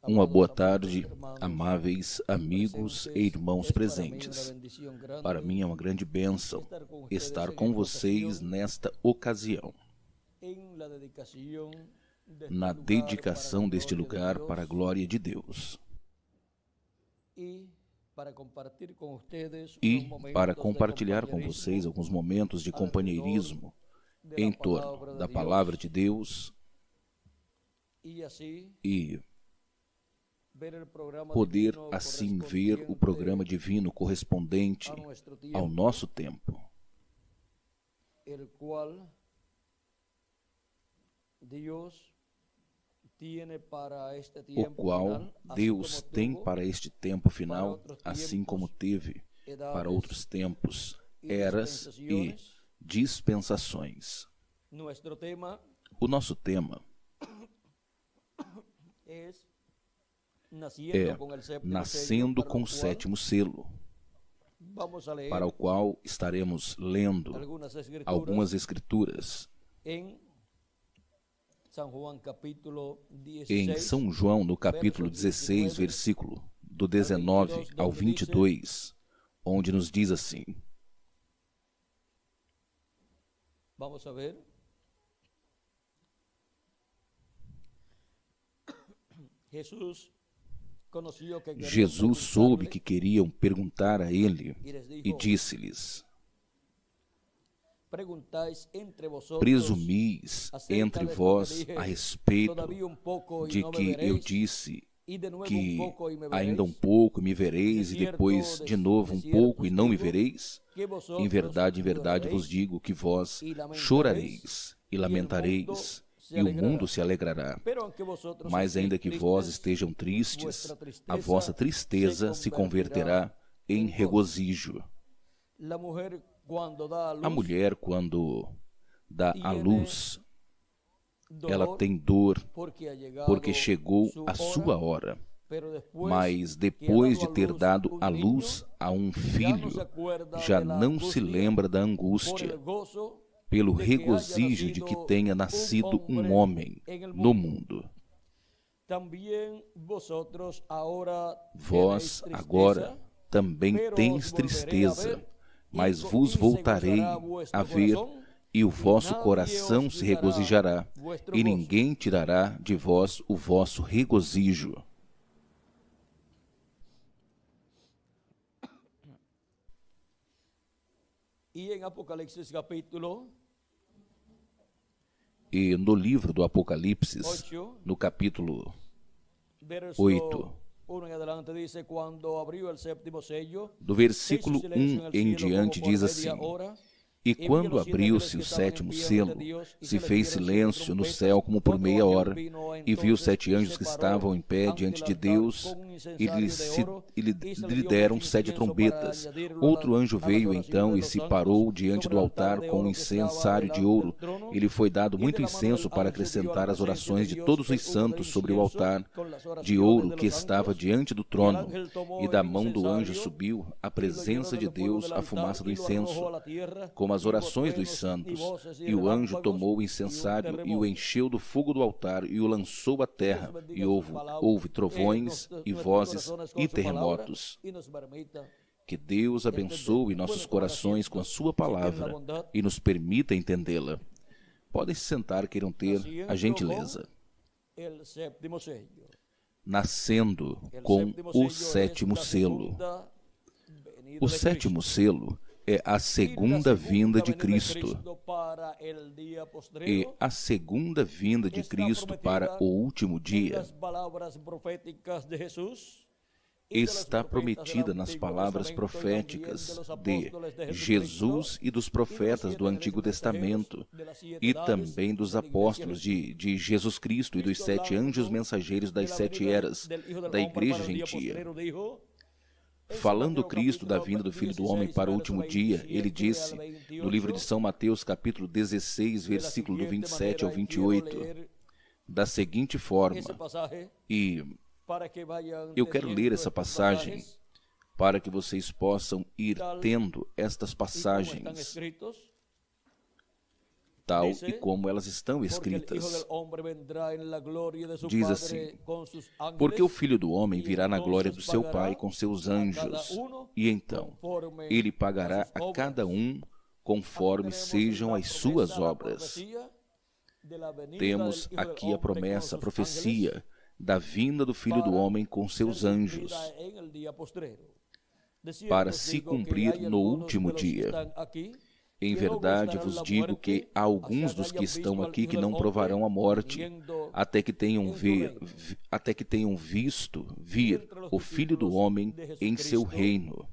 Uma boa tarde, amáveis amigos e irmãos presentes. Para mim é uma grande bênção estar com vocês nesta ocasião, na dedicação deste lugar para a glória de Deus. E para compartilhar com vocês alguns momentos de companheirismo em torno da Palavra de Deus e poder assim ver o programa divino correspondente ao nosso tempo, o qual Deus tem para este tempo final, assim como teve para outros tempos, eras e dispensações. O nosso tema é Nascendo com o Sétimo Selo, para o qual estaremos lendo algumas escrituras em São João, no capítulo 16, versículo do 19 ao 22, onde nos diz assim: Vamos a ver. Jesus soube que queriam perguntar a ele e disse-lhes: Presumis entre vós a respeito de que eu disse que ainda um pouco me vereis e depois de novo um pouco e não me vereis? Em verdade vos digo que vós chorareis e lamentareis, e o mundo se alegrará. Mas ainda que vós estejam tristes, a vossa tristeza se converterá em regozijo. A mulher, quando dá à luz, ela tem dor, porque chegou a sua hora. Mas depois de ter dado à luz a um filho, já não se lembra da angústia, pelo regozijo de que tenha nascido um homem no mundo. Vós agora também tendes tristeza, mas vos voltarei a ver, e o vosso coração se regozijará, e ninguém tirará de vós o vosso regozijo. E no livro do Apocalipse, no capítulo 8, do versículo 1 em diante, diz assim: E quando abriu-se o sétimo selo, se fez silêncio no céu como por meia hora, e viu 7 anjos que estavam em pé diante de Deus, e lhe deram 7 trombetas. Outro anjo veio então e se parou diante do altar com um incensário de ouro. E lhe foi dado muito incenso para acrescentar as orações de todos os santos sobre o altar de ouro que estava diante do trono. E da mão do anjo subiu à presença de Deus a fumaça do incenso, como as orações dos santos. E o anjo tomou o incensário e o encheu do fogo do altar e o lançou à terra, e houve trovões e vozes e terremotos. Que Deus abençoe nossos corações com a sua palavra e nos permita entendê-la. Podem se sentar, queiram ter a gentileza. Nascendo com o sétimo selo. O sétimo selo é a segunda vinda de Cristo. E a segunda vinda de Cristo para o último dia está prometida nas palavras proféticas de Jesus e dos profetas do Antigo Testamento, e também dos apóstolos de Jesus Cristo e dos 7 anjos mensageiros das 7 eras da Igreja Gentia. Falando Cristo da vinda do Filho do Homem para o último dia, ele disse, no livro de São Mateus, capítulo 16, versículo do 27 ao 28, da seguinte forma, e eu quero ler essa passagem para que vocês possam ir tendo estas passagens tal e como elas estão escritas. Diz assim: porque o Filho do Homem virá na glória do seu Pai com seus anjos, e então ele pagará a cada um conforme sejam as suas obras. Temos aqui a promessa, a profecia da vinda do Filho do Homem com seus anjos, para se cumprir no último dia. Em verdade vos digo que há alguns dos que estão aqui que não provarão a morte, até que tenham visto vir o Filho do Homem em seu reino.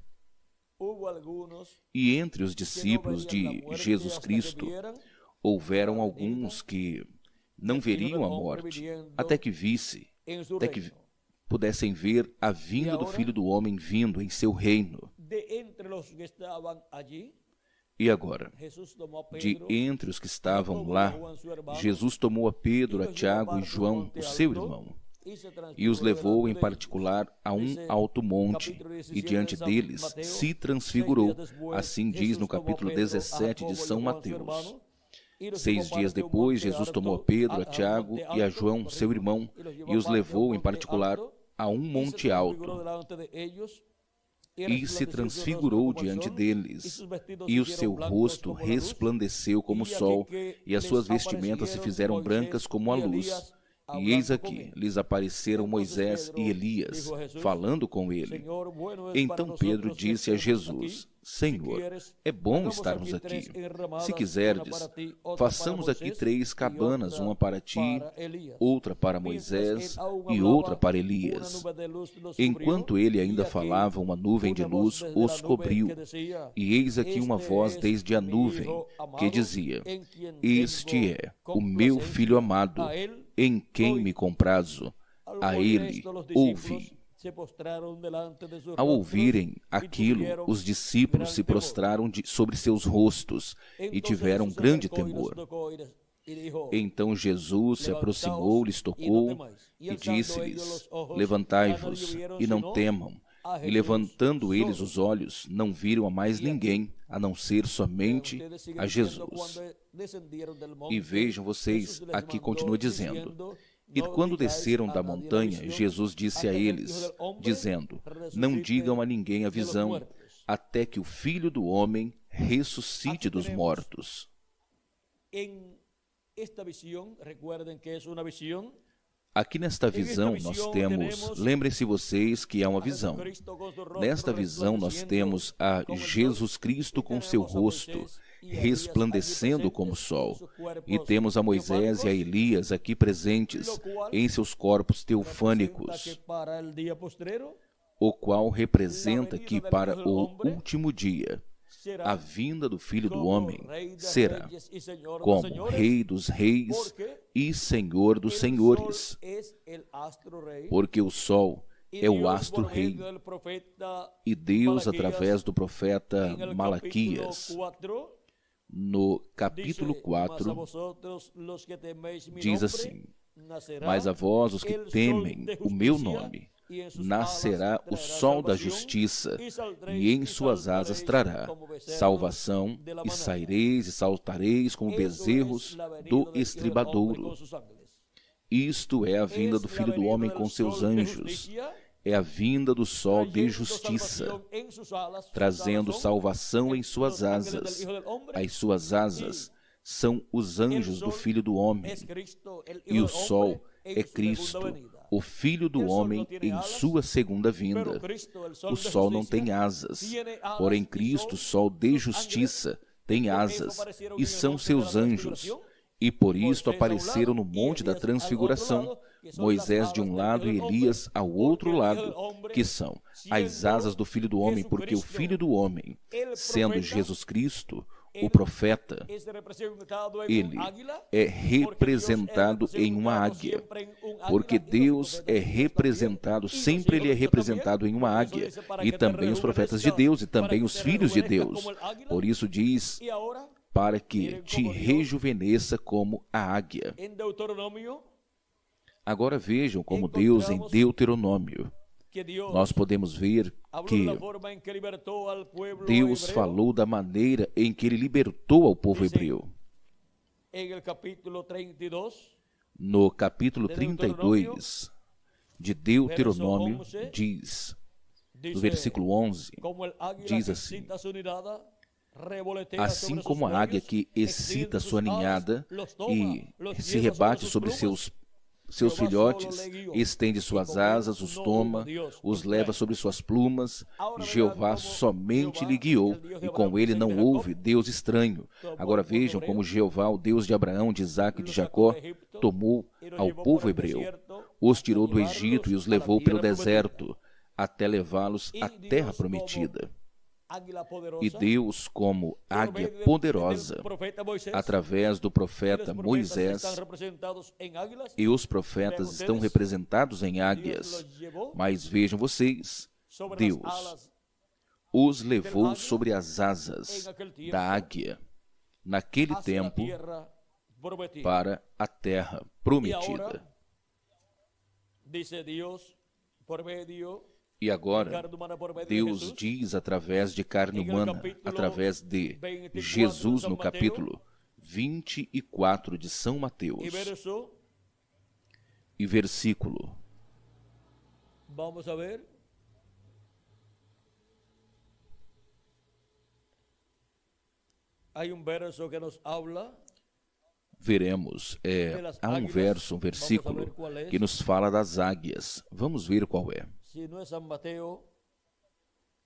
E entre os discípulos de Jesus Cristo houveram alguns que não veriam a morte, até que pudessem ver a vinda do Filho do Homem vindo em seu reino. E agora, de entre os que estavam lá, Jesus tomou a Pedro, a Tiago e João, o seu irmão, e os levou em particular a um alto monte, e diante deles se transfigurou. Assim diz no capítulo 17 de São Mateus. 6 dias depois, Jesus tomou a Pedro, a Tiago e a João, seu irmão, e os levou em particular a um monte alto, e se transfigurou diante deles, e o seu rosto resplandeceu como o sol, e as suas vestimentas se fizeram brancas como a luz. E eis aqui, lhes apareceram Moisés e Elias, falando com ele. Então Pedro disse a Jesus: Senhor, é bom estarmos aqui. Se quiserdes, façamos aqui 3 cabanas, uma para ti, outra para Moisés e outra para Elias. Enquanto ele ainda falava, uma nuvem de luz os cobriu. E eis aqui uma voz desde a nuvem, que dizia: Este é o meu Filho amado, em quem me comprazo. A ele ouvi. Ao ouvirem aquilo, os discípulos se prostraram sobre seus rostos e tiveram grande temor. Então Jesus se aproximou, lhes tocou e disse-lhes: Levantai-vos e não temam. E levantando eles os olhos, não viram a mais ninguém, a não ser somente a Jesus. E vejam vocês, aqui continua dizendo: E quando desceram da montanha, Jesus disse a eles, dizendo: Não digam a ninguém a visão, até que o Filho do Homem ressuscite dos mortos. Aqui nesta visão nós temos, lembrem-se vocês que é uma visão. Nesta visão nós temos a Jesus Cristo com seu rosto resplandecendo como o sol. E temos a Moisés e a Elias aqui presentes em seus corpos teofânicos, o qual representa que para o último dia a vinda do Filho do Homem será como Rei dos Reis e Senhor dos Senhores, porque o Sol é o astro-rei. E Deus, através do profeta Malaquias, no capítulo 4, diz assim: Mas a vós, os que temem o meu nome, nascerá o sol da justiça, e em suas asas trará salvação, e saireis e saltareis como bezerros do estribadouro. Isto é a vinda do Filho do Homem com seus anjos. É a vinda do sol de justiça, trazendo salvação em suas asas. As suas asas são os anjos do Filho do Homem, e o sol é Cristo, o Filho do Homem em sua segunda vinda. O sol não tem asas, porém Cristo, sol de justiça, tem asas, e são seus anjos. E por isto apareceram no monte da transfiguração, Moisés de um lado e Elias ao outro lado, que são as asas do Filho do Homem, porque o Filho do Homem, sendo Jesus Cristo, o profeta, ele é representado em uma águia, porque Deus é representado, sempre ele é representado em uma águia, e também os profetas de Deus, e também os filhos de Deus. Por isso diz, para que te rejuvenesça como a águia. Agora vejam como Deus, em Deuteronômio, nós podemos ver que Deus falou da maneira em que ele libertou ao povo hebreu. No capítulo 32 de Deuteronômio, diz, no versículo 11, diz assim: assim como a águia que excita sua ninhada e se rebate sobre seus filhotes, estende suas asas, os toma, os leva sobre suas plumas, Jeová somente lhe guiou, e com ele não houve Deus estranho. Agora vejam como Jeová, o Deus de Abraão, de Isaque e de Jacó, tomou ao povo hebreu, os tirou do Egito e os levou pelo deserto, até levá-los à terra prometida. E Deus, como águia poderosa, através do profeta Moisés, e os profetas estão representados em águias, mas vejam vocês, Deus os levou sobre as asas da águia, naquele tempo, para a terra prometida. E agora, Deus diz através de carne humana, através de Jesus, no capítulo 24 de São Mateus, e versículo. Vamos a ver. Há verso que nos habla. Veremos, há um verso, um versículo que nos fala das águias. Vamos ver qual é.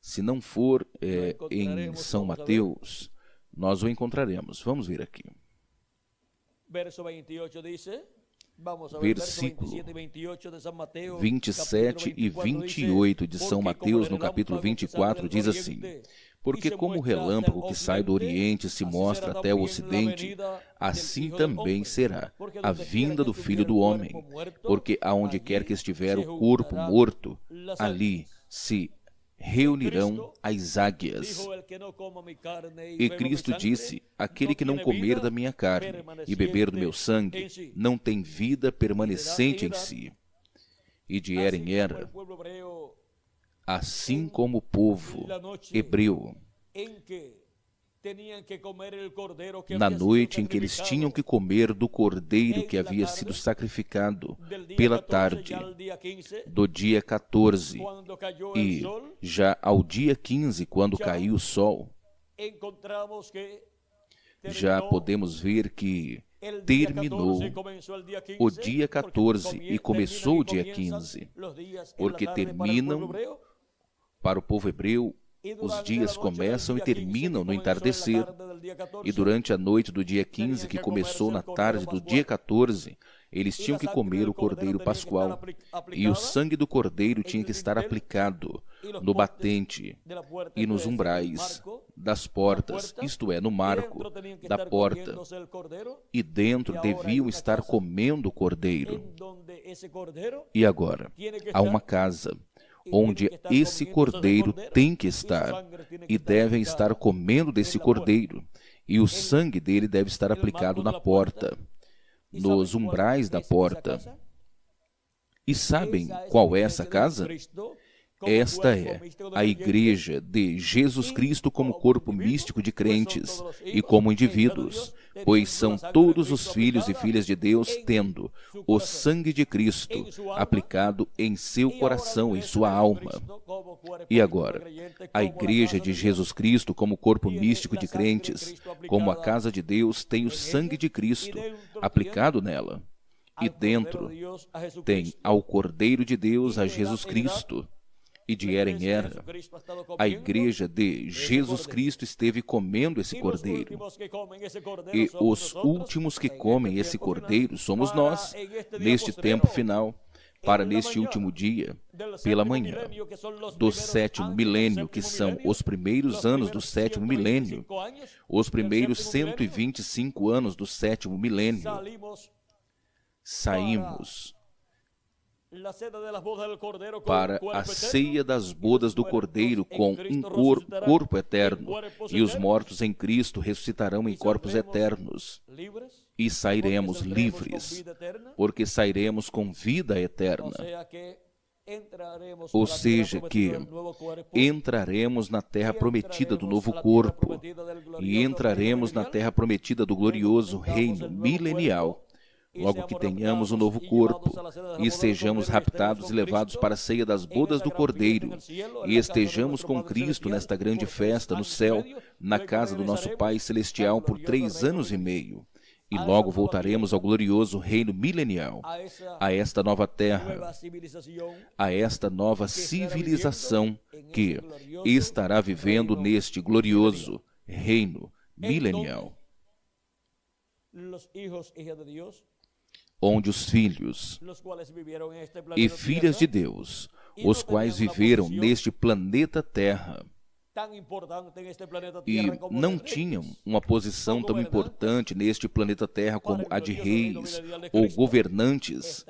Se não for em São Mateus, nós o encontraremos. Vamos ver aqui. Versículo 27 e 28 de São Mateus, no capítulo 24, diz assim: porque como o relâmpago que sai do Oriente se mostra até o Ocidente, assim também será a vinda do Filho do Homem. Porque aonde quer que estiver o corpo morto, ali se reunirão as águias. E Cristo disse: aquele que não comer da minha carne e beber do meu sangue, não tem vida permanecente em si. E de era em era, assim como o povo hebreu, na noite em que eles tinham que comer do cordeiro que havia sido sacrificado pela tarde do dia 14, e já ao dia 15, quando caiu o sol, já podemos ver que terminou o dia 14 e começou o dia 15, porque terminam, para o povo hebreu, os dias começam e terminam no entardecer, e durante a noite do dia 15, que começou na tarde do dia 14, eles tinham que comer o cordeiro pascual, e o sangue do cordeiro tinha que estar aplicado no batente e nos umbrais das portas, isto é, no marco da porta, e dentro deviam estar comendo o cordeiro. E agora, há uma casa onde esse cordeiro tem que estar, e devem estar comendo desse cordeiro, e o sangue dele deve estar aplicado na porta, nos umbrais da porta. E sabem qual é essa casa? Esta é a Igreja de Jesus Cristo como corpo místico de crentes e como indivíduos, pois são todos os filhos e filhas de Deus tendo o sangue de Cristo aplicado em seu coração, em sua alma. E agora, a Igreja de Jesus Cristo como corpo místico de crentes, como a casa de Deus, tem o sangue de Cristo aplicado nela. E dentro tem ao Cordeiro de Deus, a Jesus Cristo. E de era em era, a Igreja de Jesus Cristo esteve comendo esse cordeiro. E os últimos que comem esse cordeiro somos nós, neste tempo final, para neste último dia, pela manhã, do sétimo milênio, que são os primeiros anos do sétimo milênio, os primeiros 125 anos do sétimo milênio, saímos para a ceia das bodas do Cordeiro com um corpo eterno, e os mortos em Cristo ressuscitarão em corpos eternos, e sairemos livres, porque sairemos com vida eterna. ou seja, que entraremos na terra prometida do novo corpo e entraremos na terra prometida do glorioso reino milenial, logo que tenhamos um novo corpo e sejamos raptados e levados para a ceia das bodas do Cordeiro e estejamos com Cristo nesta grande festa no céu, na casa do nosso Pai Celestial por 3 anos e meio. E logo voltaremos ao glorioso reino milenial, a esta nova terra, a esta nova civilização que estará vivendo neste glorioso reino milenial, onde os filhos e filhas de Deus, os quais viveram neste planeta Terra, e não tinham uma posição tão importante neste planeta Terra como a de reis ou governantes,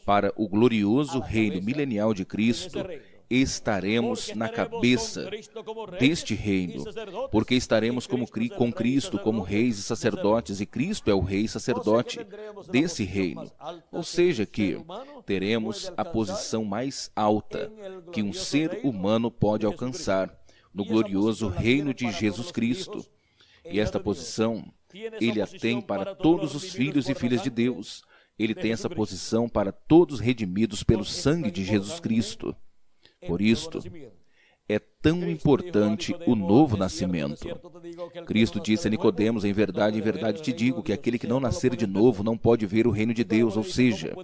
para o glorioso reino milenial de Cristo, estaremos na cabeça deste reino, porque estaremos com Cristo como reis e sacerdotes, e Cristo é o rei e sacerdote desse reino. Ou seja, que teremos a posição mais alta que um ser humano pode alcançar no glorioso reino de Jesus Cristo. E esta posição, ele a tem para todos os filhos e filhas de Deus. Ele tem essa posição para todos redimidos pelo sangue de Jesus Cristo. Por isto, é tão importante o novo nascimento. Cristo disse a Nicodemos, em verdade te digo, que aquele que não nascer de novo não pode ver o reino de Deus, ou seja,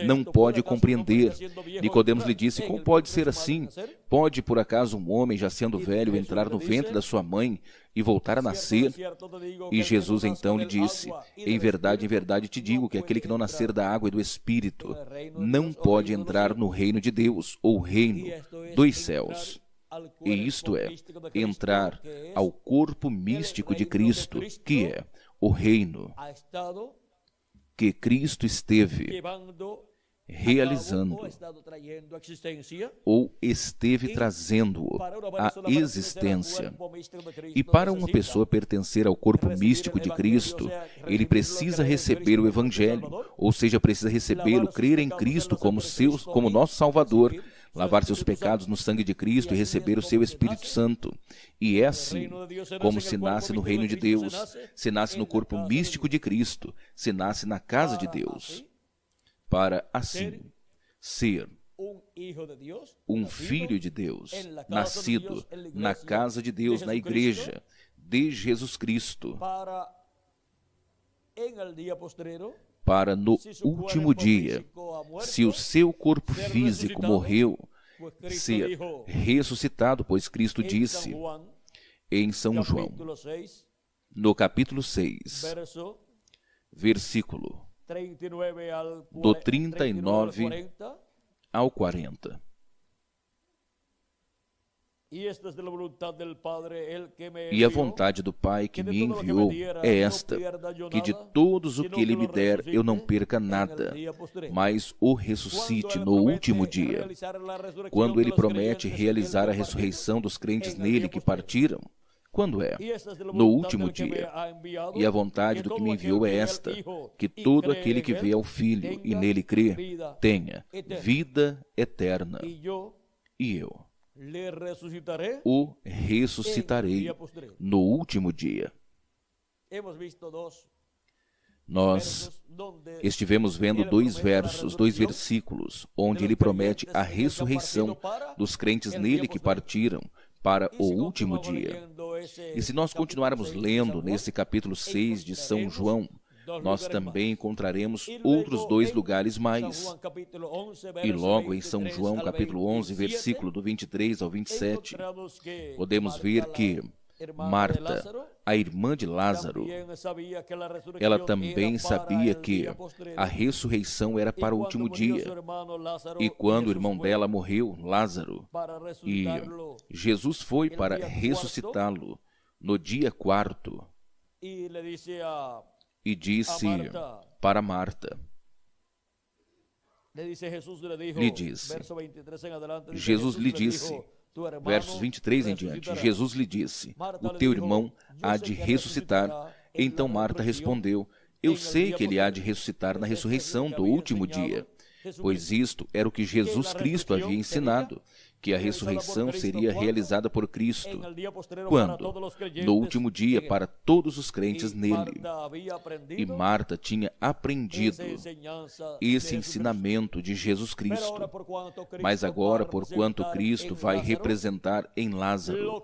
não pode compreender. Nicodemos lhe disse, como pode ser assim? Pode, por acaso, um homem, já sendo velho, entrar no ventre da sua mãe e voltar a nascer? E Jesus então lhe disse, em verdade te digo, que aquele que não nascer da água e do Espírito não pode entrar no reino de Deus, ou reino dos céus. E isto é, entrar ao corpo místico de Cristo, que é o reino que Cristo esteve realizando, ou esteve trazendo-o à existência. E para uma pessoa pertencer ao corpo místico de Cristo, ele precisa receber o Evangelho, ou seja, precisa recebê-lo, crer em Cristo como nosso Salvador, lavar seus pecados no sangue de Cristo e receber o seu Espírito Santo. E é assim como se nasce no reino de Deus, se nasce no corpo místico de Cristo, se nasce na casa de Deus, para assim ser um filho de Deus, nascido na casa de Deus, na igreja de Jesus Cristo, para no último dia, se o seu corpo físico morreu, ser ressuscitado, pois Cristo disse em São João, no capítulo 6, versículo do 39 ao 40. E a vontade do Pai que me enviou é esta, que de todos o que Ele me der eu não perca nada, mas o ressuscite no último dia. Quando Ele promete realizar a ressurreição dos crentes nele que partiram, quando é? No último dia. E a vontade do que me enviou é esta, que todo aquele que vê ao Filho e nele crê, tenha vida eterna. E eu o ressuscitarei no último dia. Nós estivemos vendo 2 versículos, onde ele promete a ressurreição dos crentes nele que partiram para o último dia. E se nós continuarmos lendo nesse capítulo 6 de São João, nós também encontraremos outros 2 lugares mais. E logo em São João, capítulo 11, versículo do 23 ao 27, podemos ver que Marta, a irmã de Lázaro, ela também sabia que a ressurreição era para o último dia. E quando o irmão dela morreu, Lázaro, e Jesus foi para ressuscitá-lo no dia 4º, e disse para Marta, lhe disse, Jesus lhe disse, versos 23 em diante, Jesus lhe disse, o teu irmão há de ressuscitar. Então Marta respondeu, eu sei que ele há de ressuscitar na ressurreição do último dia. pois isto era o que Jesus Cristo havia ensinado, que a ressurreição seria realizada por Cristo. Quando? No último dia, para todos os crentes nele. E Marta tinha aprendido esse ensinamento de Jesus Cristo. Mas agora, porquanto Cristo vai representar em Lázaro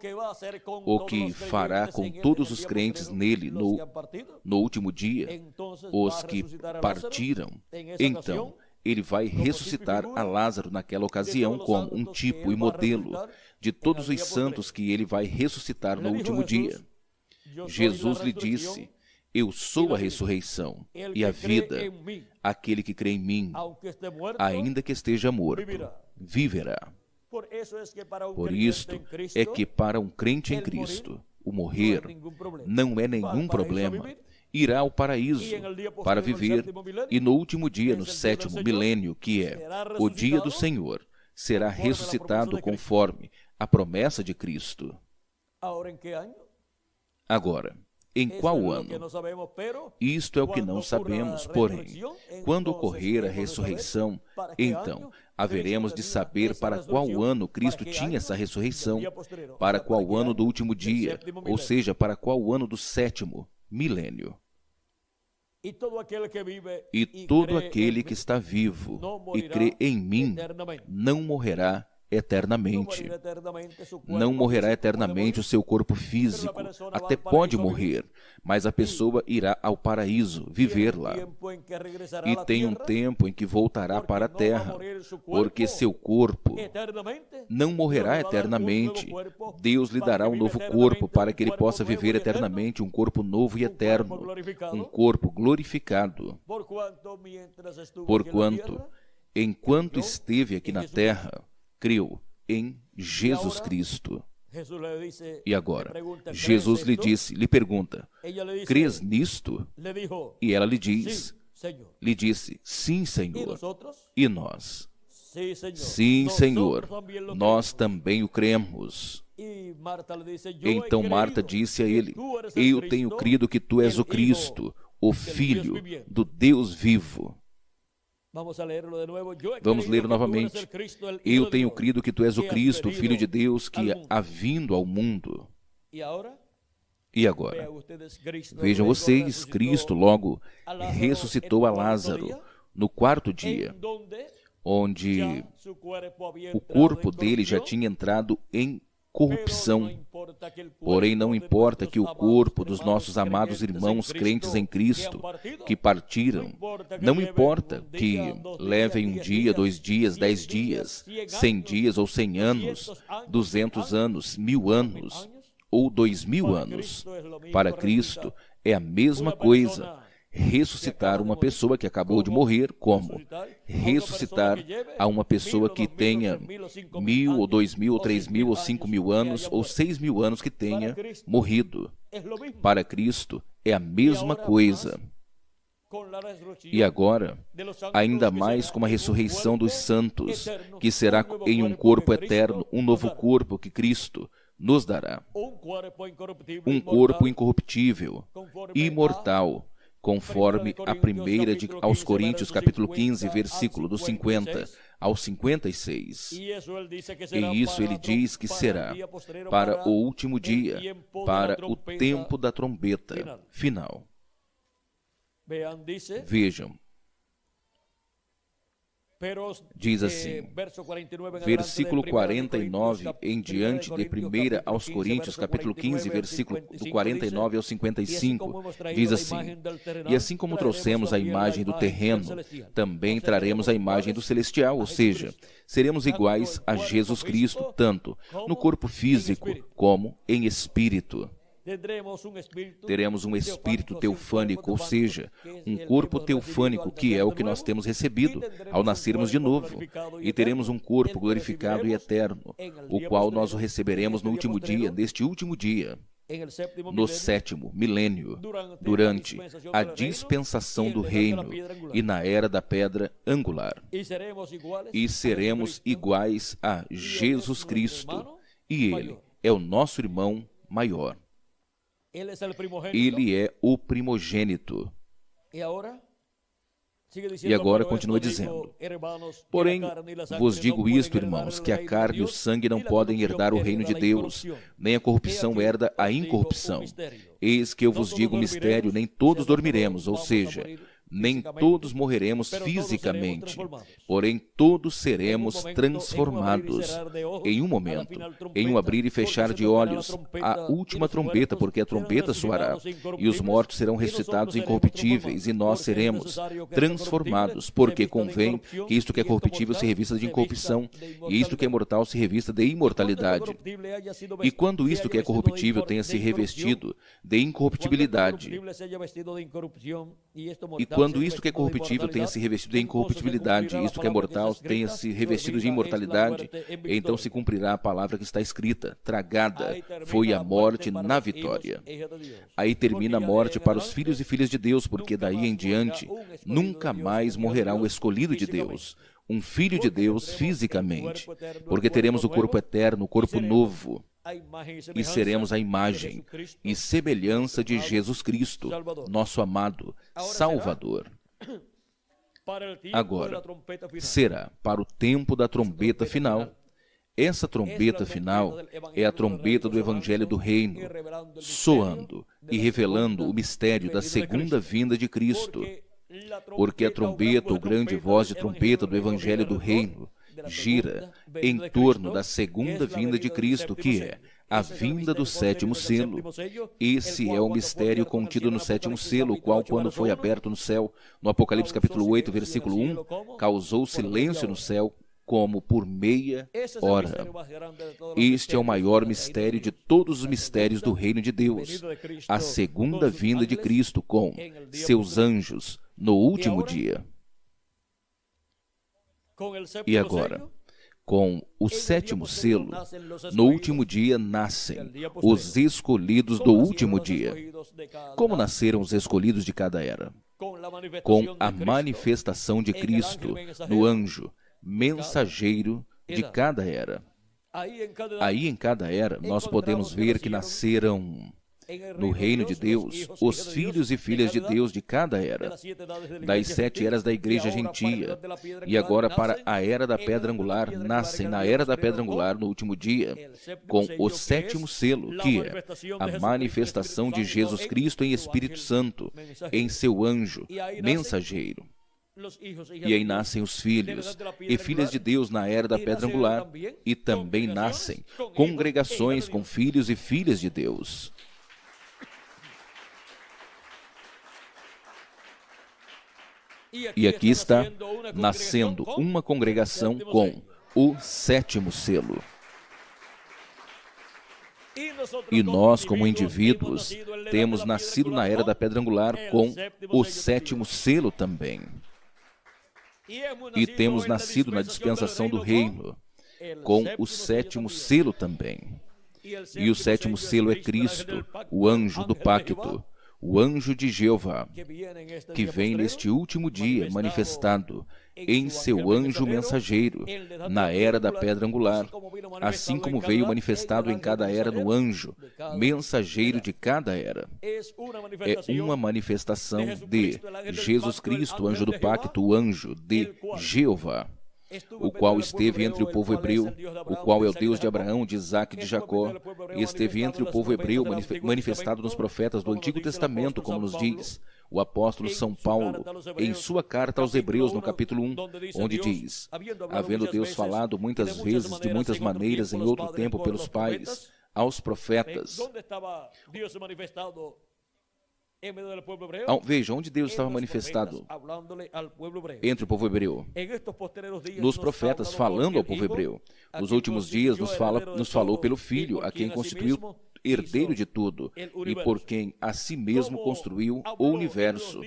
o que fará com todos os crentes nele no último dia, os que partiram, então ele vai ressuscitar a Lázaro naquela ocasião como um tipo e modelo de todos os santos que ele vai ressuscitar no último dia. Jesus lhe disse: eu sou a ressurreição e a vida. Aquele que crê em mim, ainda que esteja morto, viverá. Por isto é que para um crente em Cristo, o morrer não é nenhum problema. Irá ao paraíso para viver, e no último dia, no 7º milênio, que é o dia do Senhor, será ressuscitado conforme a promessa de Cristo. Agora, em qual ano? Isto é o que não sabemos, porém, quando ocorrer a ressurreição, então haveremos de saber para qual ano Cristo tinha essa ressurreição, para qual ano do último dia, ou seja, para qual ano do 7º milênio. E todo aquele que está vivo e crê em mim não morrerá eternamente. Não morrerá eternamente o seu corpo físico. Até pode morrer, mas a pessoa irá ao paraíso, viver lá. E tem um tempo em que voltará para a terra, porque seu corpo não morrerá eternamente. Deus lhe dará um novo corpo para que ele possa viver eternamente, um corpo novo e eterno, um corpo glorificado. Porquanto, enquanto esteve aqui na terra, creu em Jesus Cristo. E agora, Jesus lhe pergunta: crês nisto? E ela lhe disse: sim, Senhor. E nós? Sim, Senhor, nós também o cremos. Então Marta disse a ele: eu tenho crido que tu és o Cristo, o Filho do Deus vivo. Vamos ler novamente. Eu tenho crido que tu és o Cristo, o Filho de Deus, que há vindo ao mundo. E agora? Vejam vocês, Cristo logo ressuscitou a Lázaro no 4º dia, onde o corpo dele já tinha entrado em corrupção. Porém, não importa que o corpo dos nossos amados irmãos crentes em Cristo, que partiram, não importa que levem 1 dia, 2 dias, 10 dias, 100 dias ou 100 anos, 200 anos, 1000 anos ou 2000 anos, para Cristo é a mesma coisa. Ressuscitar uma pessoa que acabou de morrer, como ressuscitar a uma pessoa que tenha 1000 ou 2000 ou 3000 ou 5000 anos ou 6000 anos que tenha morrido. Para Cristo é a mesma coisa. E agora, ainda mais com a ressurreição dos santos, que será em um corpo eterno, um novo corpo que Cristo nos dará. Um corpo incorruptível, imortal, conforme a primeira aos Coríntios, capítulo 15, versículo do 50 ao 56. E isso ele diz que será para o último dia, para o tempo da trombeta final. Vejam, diz assim, versículo 49 em diante de 1 aos Coríntios, capítulo 15, versículo do 49 ao 55, diz assim: e assim como trouxemos a imagem do terreno, também traremos a imagem do celestial, ou seja, seremos iguais a Jesus Cristo, tanto no corpo físico como em espírito. Teremos um espírito teofânico, ou seja, um corpo teofânico, que é o que nós temos recebido ao nascermos de novo. E teremos um corpo glorificado e eterno, o qual nós o receberemos no último dia, neste último dia, no 7º milênio, durante a dispensação do reino e na era da pedra angular. E seremos iguais a Jesus Cristo, e Ele é o nosso irmão maior. Ele é o primogênito. E agora continua dizendo: porém, vos digo isto, irmãos, que a carne e o sangue não podem herdar o reino de Deus, nem a corrupção herda a incorrupção. Eis que eu vos digo um mistério, nem todos dormiremos, ou seja, nem todos morreremos fisicamente, porém todos seremos transformados em um momento, em um abrir e fechar de olhos, a última trombeta, porque a trombeta soará, e os mortos serão ressuscitados incorruptíveis, e nós seremos transformados, porque convém que isto que é corruptível se revista de incorrupção, e isto que é mortal se revista de imortalidade. E quando isto que é corruptível tenha se revestido de incorruptibilidade, e quando isto que é corruptível tenha se revestido de incorruptibilidade, e isto que é mortal tenha se revestido de imortalidade, então se cumprirá a palavra que está escrita: tragada foi a morte na vitória. Aí termina a morte para os filhos e filhas de Deus, porque daí em diante nunca mais morrerá um escolhido de Deus, um filho de Deus fisicamente, porque teremos o corpo eterno, o corpo novo, e seremos a imagem e semelhança de Jesus Cristo, nosso amado Salvador. Agora, será para o tempo da trombeta final. Essa trombeta final é a trombeta do Evangelho do Reino, soando e revelando o mistério da segunda vinda de Cristo, porque a trombeta, ou grande voz de trombeta do Evangelho do Reino, gira em torno da segunda vinda de Cristo, que é a vinda do sétimo selo. Esse é o mistério contido no sétimo selo, o qual, quando foi aberto no céu, no Apocalipse capítulo 8, versículo 1, causou silêncio no céu, como por meia hora. Este é o maior mistério de todos os mistérios do reino de Deus, a segunda vinda de Cristo com seus anjos no último dia. E agora, com o sétimo selo, no último dia nascem os escolhidos do último dia. Como nasceram os escolhidos de cada era? Com a manifestação de Cristo no anjo mensageiro de cada era. Aí em cada era nós podemos ver que nasceram no reino de Deus os filhos e filhas de Deus de cada era, das 7 eras da igreja gentia, e agora para a era da pedra angular, nascem na era da pedra angular no último dia, com o sétimo selo, que é a manifestação de Jesus Cristo em Espírito Santo, em seu anjo mensageiro. E aí nascem os filhos e filhas de Deus na era da pedra angular, e também nascem congregações com filhos e filhas de Deus. E aqui está nascendo uma congregação com o sétimo selo. E nós, como indivíduos, temos nascido na era da pedra angular com o sétimo selo também. E temos nascido na dispensação do reino com o sétimo selo também. E o sétimo selo é Cristo, o anjo do pacto, o anjo de Jeová, que vem neste último dia manifestado em seu anjo mensageiro, na era da pedra angular, assim como veio manifestado em cada era no anjo mensageiro de cada era. É uma manifestação de Jesus Cristo, anjo do pacto, o anjo de Jeová, o qual esteve entre o povo hebreu, o qual é o Deus de Abraão, de Isaque e de Jacó, e esteve entre o povo hebreu, manifestado nos profetas do Antigo Testamento, como nos diz o apóstolo São Paulo, em sua carta aos Hebreus, no capítulo 1, onde diz: havendo Deus falado muitas vezes, de muitas maneiras, em outro tempo pelos pais, aos profetas. Veja, onde Deus estava manifestado entre o povo hebreu, nos profetas, falando ao povo hebreu. Nos últimos dias nos falou pelo Filho, a quem constituiu herdeiro de tudo, e por quem a si mesmo construiu o universo.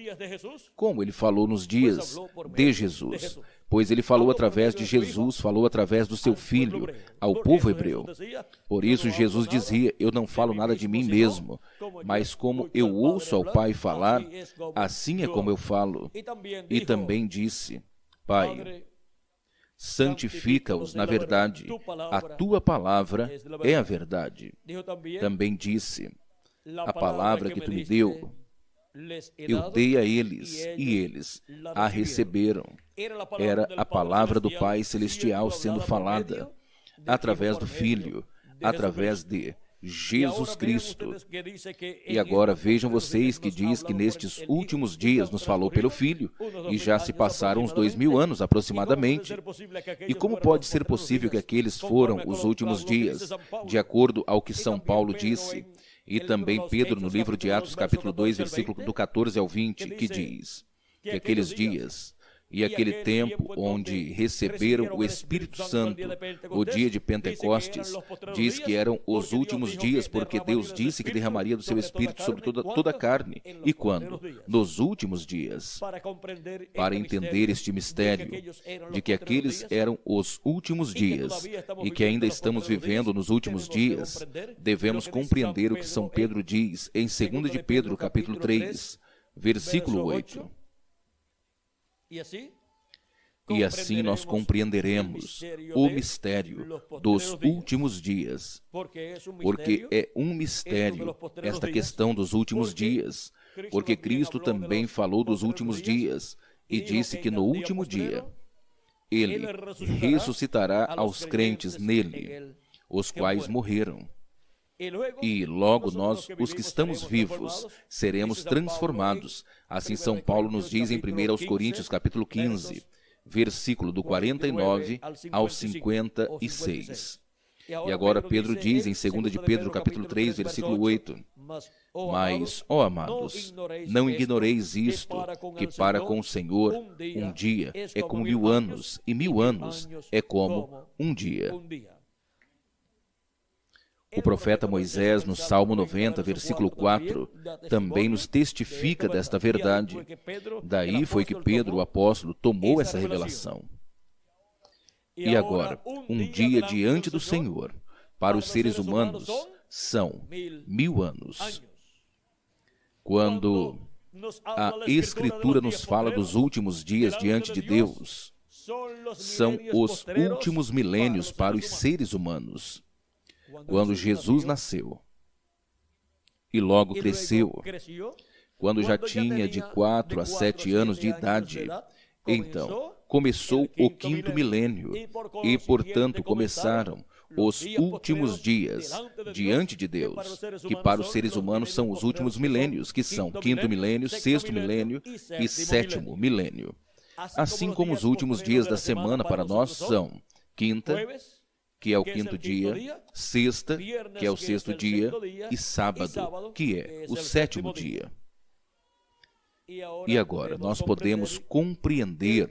Como ele falou nos dias de Jesus? Pois ele falou através de Jesus, falou através do seu Filho, ao povo hebreu. Por isso Jesus dizia: eu não falo nada de mim mesmo, mas como eu ouço ao Pai falar, assim é como eu falo. E também disse: Pai, santifica-os na verdade, a tua palavra é a verdade. Também disse: a palavra que tu me deu eu dei a eles, e eles a receberam. Era a palavra do Pai Celestial sendo falada através do Filho, através de Jesus Cristo. E agora vejam vocês que diz que nestes últimos dias nos falou pelo Filho, e já se passaram uns 2000 anos aproximadamente. E como pode ser possível que aqueles foram os últimos dias, de acordo ao que São Paulo disse, e também Pedro no livro de Atos capítulo 2, versículo do 14 ao 20, que diz que aqueles dias e aquele tempo onde receberam o Espírito Santo, o dia de Pentecostes, diz que eram os últimos dias, porque Deus disse que derramaria do seu Espírito sobre toda a carne. E quando? Nos últimos dias. Para entender este mistério de que aqueles eram os últimos dias e que ainda estamos vivendo nos últimos dias, devemos compreender o que São Pedro diz em 2 de Pedro, capítulo 3, versículo 8. E assim nós compreenderemos o mistério dos últimos dias, porque é um mistério esta questão dos últimos dias, porque Cristo também falou dos últimos dias e disse que no último dia Ele ressuscitará aos crentes nele, os quais morreram. E logo nós, os que estamos vivos, seremos transformados. Assim São Paulo nos diz em 1 Coríntios capítulo 15, versículo do 49 ao 56. E agora Pedro diz em 2 de Pedro capítulo 3, versículo 8, mas, ó amados, não ignoreis isto, que para com o Senhor um dia é como 1000 anos, e 1000 anos é como um dia. O profeta Moisés, no Salmo 90, versículo 4, também nos testifica desta verdade. Daí foi que Pedro, o apóstolo, tomou essa revelação. E agora, um dia diante do Senhor, para os seres humanos, são 1000 anos. Quando a Escritura nos fala dos últimos dias diante de Deus, são os últimos milênios para os seres humanos. Quando Jesus nasceu e logo cresceu, quando já tinha de 4 a 7 anos de idade, então começou o 5º milênio e, portanto, começaram os últimos dias diante de Deus, que para os seres humanos são os últimos milênios, que são 5º milênio, 6º milênio e 7º milênio. Assim como os últimos dias da semana para nós são quinta, que é o 5º dia, sexta, que é o 6º dia, e sábado, que é o 7º dia. E agora, nós podemos compreender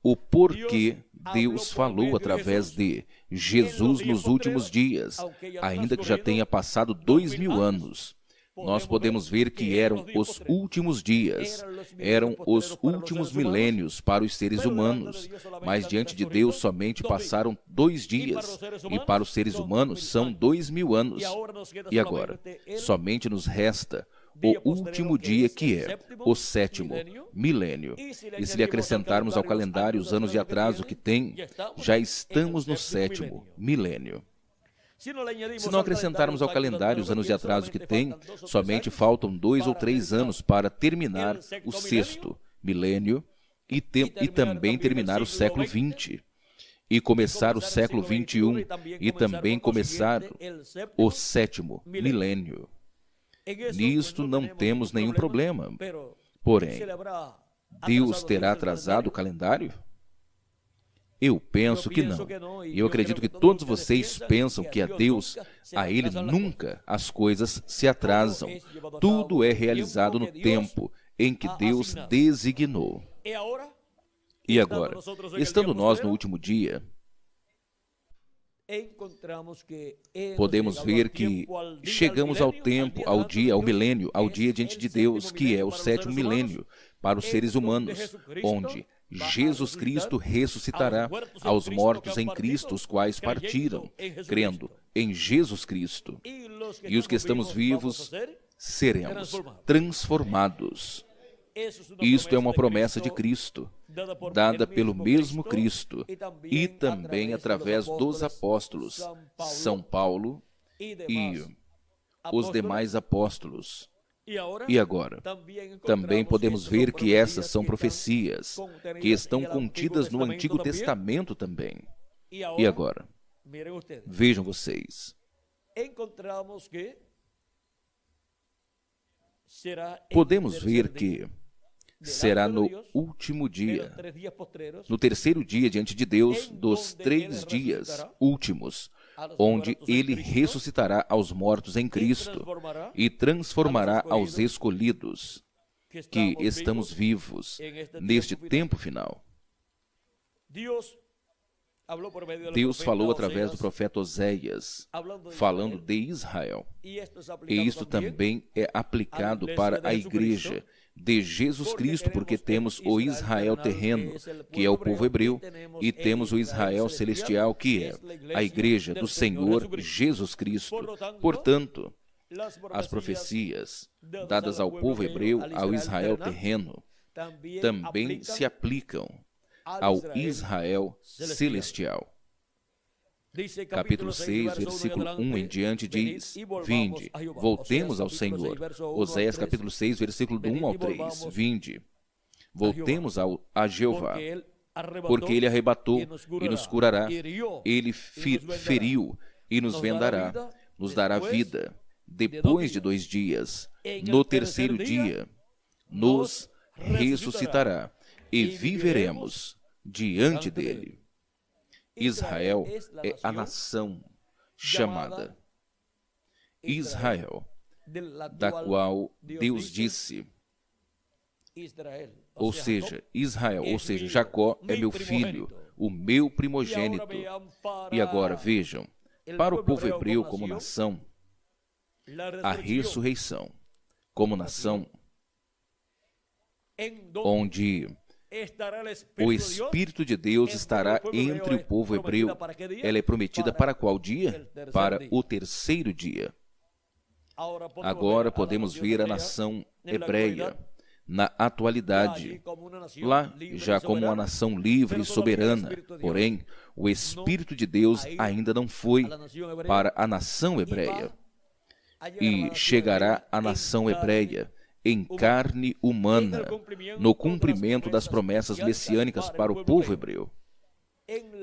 o porquê Deus falou através de Jesus nos últimos dias, ainda que já tenha passado 2000 anos. Nós podemos ver que eram os últimos dias, eram os últimos milênios para os seres humanos, mas diante de Deus somente passaram 2 dias, e para os seres humanos são 2000 anos. E agora, somente nos resta o último dia, que é o 7º milênio. E se lhe acrescentarmos ao calendário os anos de atraso que tem, já estamos no 7º milênio. Se não acrescentarmos ao calendário os anos de atraso que tem, somente faltam 2 ou 3 anos para terminar o 6º milênio e também terminar o século XX. E começar o século XXI e também começar o 7º milênio. Nisto não temos nenhum problema. Porém, Deus terá atrasado o calendário? Eu penso que não. E eu acredito que todos vocês pensam que a Deus, a Ele nunca as coisas se atrasam. Tudo é realizado no tempo em que Deus designou. E agora, estando nós no último dia, podemos ver que chegamos ao tempo, ao dia, ao milênio, ao dia diante de Deus, que é o 7º milênio para os seres humanos, onde Jesus Cristo ressuscitará aos mortos em Cristo, os quais partiram, crendo em Jesus Cristo. E os que estamos vivos seremos transformados. Isto é uma promessa de Cristo, dada pelo mesmo Cristo e também através dos apóstolos, São Paulo e os demais apóstolos. E agora, também podemos ver que essas são profecias que estão contidas no Antigo Testamento também. E agora, vejam vocês, podemos ver que será no último dia, no terceiro dia diante de Deus, dos 3 dias últimos, onde Ele ressuscitará aos mortos em Cristo e transformará aos escolhidos, que estamos vivos neste tempo final. Deus falou através do profeta Oséias, falando de Israel. E isto também é aplicado para a igreja de Jesus Cristo, porque temos o Israel terreno, que é o povo hebreu, e temos o Israel celestial, que é a igreja do Senhor Jesus Cristo. Portanto, as profecias dadas ao povo hebreu, ao Israel terreno, também se aplicam ao Israel celestial. Capítulo 6, versículo 1 em diante diz: Vinde, voltemos ao Senhor. Oséias capítulo 6, versículo do 1 ao 3. Vinde, voltemos a Jeová, porque Ele arrebatou e nos curará. Ele feriu e nos vendará, nos dará vida. Depois de 2 dias, no terceiro dia, nos ressuscitará e viveremos diante dele. Israel é a nação chamada Israel, da qual Deus disse, ou seja, Israel, ou seja, Jacó é meu filho, o meu primogênito. E agora vejam, para o povo hebreu como nação, a ressurreição como nação, onde o Espírito de Deus estará entre o povo hebreu. Ela é prometida para qual dia? Para o terceiro dia. Agora podemos ver a nação hebreia na atualidade, lá já como uma nação livre e soberana. Porém, o Espírito de Deus ainda não foi para a nação hebreia. E chegará a nação hebreia em carne humana, no cumprimento das promessas messiânicas para o povo hebreu,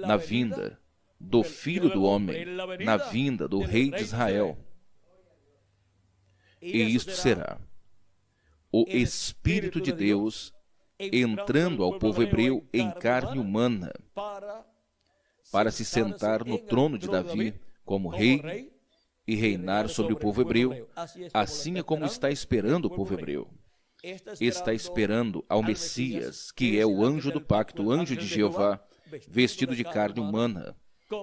na vinda do Filho do Homem, na vinda do Rei de Israel. E isto será o Espírito de Deus entrando ao povo hebreu em carne humana, para se sentar no trono de Davi como rei e reinar sobre o povo hebreu. Assim é como está esperando o povo hebreu. Está esperando ao Messias, que é o anjo do pacto, o anjo de Jeová, vestido de carne humana,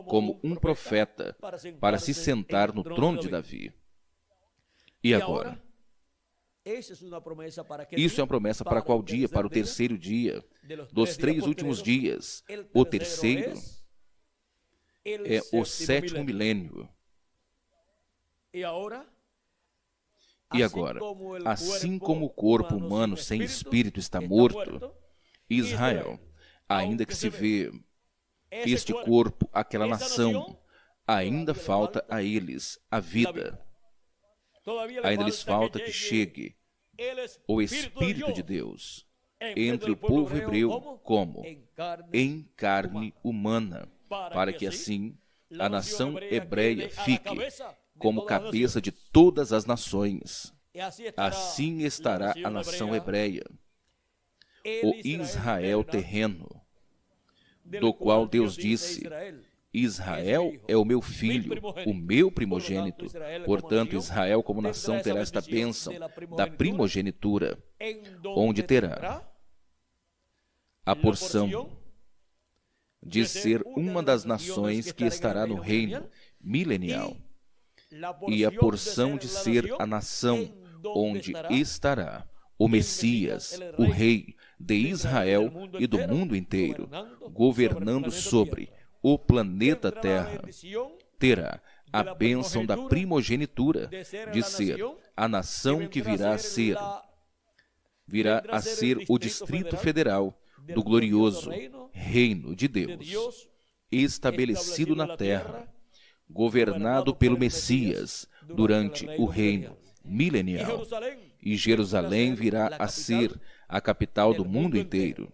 como um profeta, para se sentar no trono de Davi. E agora? Isso é uma promessa para qual dia? Para o terceiro dia, dos 3 últimos dias. O terceiro é o 7º milênio. E agora, assim como o corpo humano sem espírito está morto, Israel, ainda que se vê este corpo, aquela nação, ainda falta a eles a vida. Ainda lhes falta que chegue o Espírito de Deus entre o povo hebreu como em carne humana, para que assim a nação hebreia fique como cabeça de todas as nações. Assim estará a nação hebreia, o Israel terreno, do qual Deus disse: Israel é o meu filho, o meu primogênito. Portanto, Israel como nação terá esta bênção da primogenitura, onde terá a porção de ser uma das nações que estará no reino milenial, e a porção de ser a nação onde estará o Messias, o Rei de Israel e do mundo inteiro, governando sobre o planeta Terra. Terá a bênção da primogenitura, de ser a nação que virá a ser o Distrito Federal do glorioso reino de Deus, estabelecido na terra, governado pelo Messias durante o reino milenial. e Jerusalém virá a ser a capital do mundo inteiro.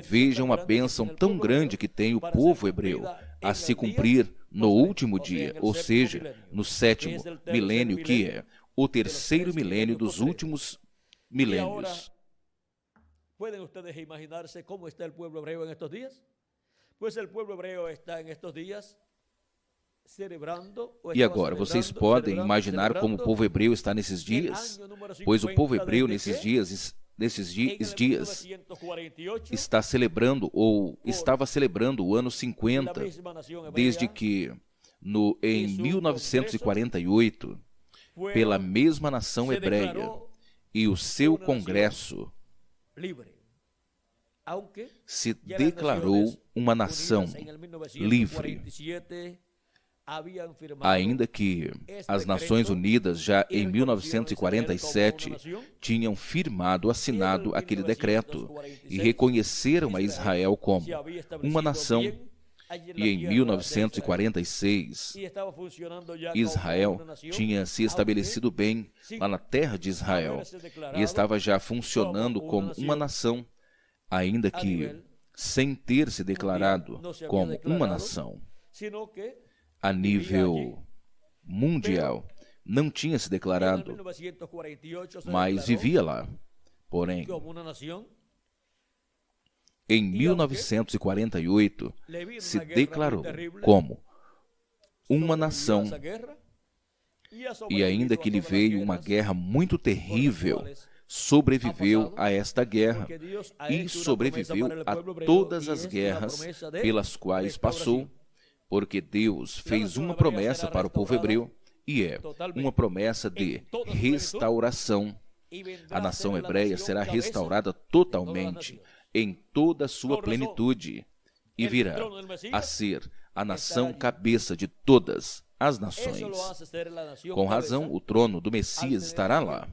Vejam a bênção tão grande que tem o povo hebreu a se cumprir no último dia, ou seja, no 7º milênio, que é o 3º milênio dos últimos milênios. ¿Pueden ustedes imaginarse cómo está el pueblo hebreo en estos días? Pues el pueblo hebreo está en estos días celebrando. E agora, vocês podem imaginar como o povo hebreu está nesses dias? Pois o povo hebreu nesses dias está celebrando ou estava celebrando o ano 50, desde que em 1948, pela mesma nação hebreia e o seu congresso se declarou uma nação livre, ainda que as Nações Unidas já em 1947 tinham firmado, assinado aquele decreto e reconheceram a Israel como uma nação. E em 1946, Israel tinha se estabelecido bem lá na terra de Israel e estava já funcionando como uma nação, ainda que sem ter se declarado como uma nação. A nível mundial, não tinha se declarado, mas vivia lá. Porém, em 1948, se declarou como uma nação, e ainda que lhe veio uma guerra muito terrível, sobreviveu a esta guerra e sobreviveu a todas as guerras pelas quais passou, porque Deus fez uma promessa para o povo hebreu, e é uma promessa de restauração. A nação hebreia será restaurada totalmente, em toda a sua plenitude, e virá a ser a nação cabeça de todas as nações. Com razão, o trono do Messias estará lá.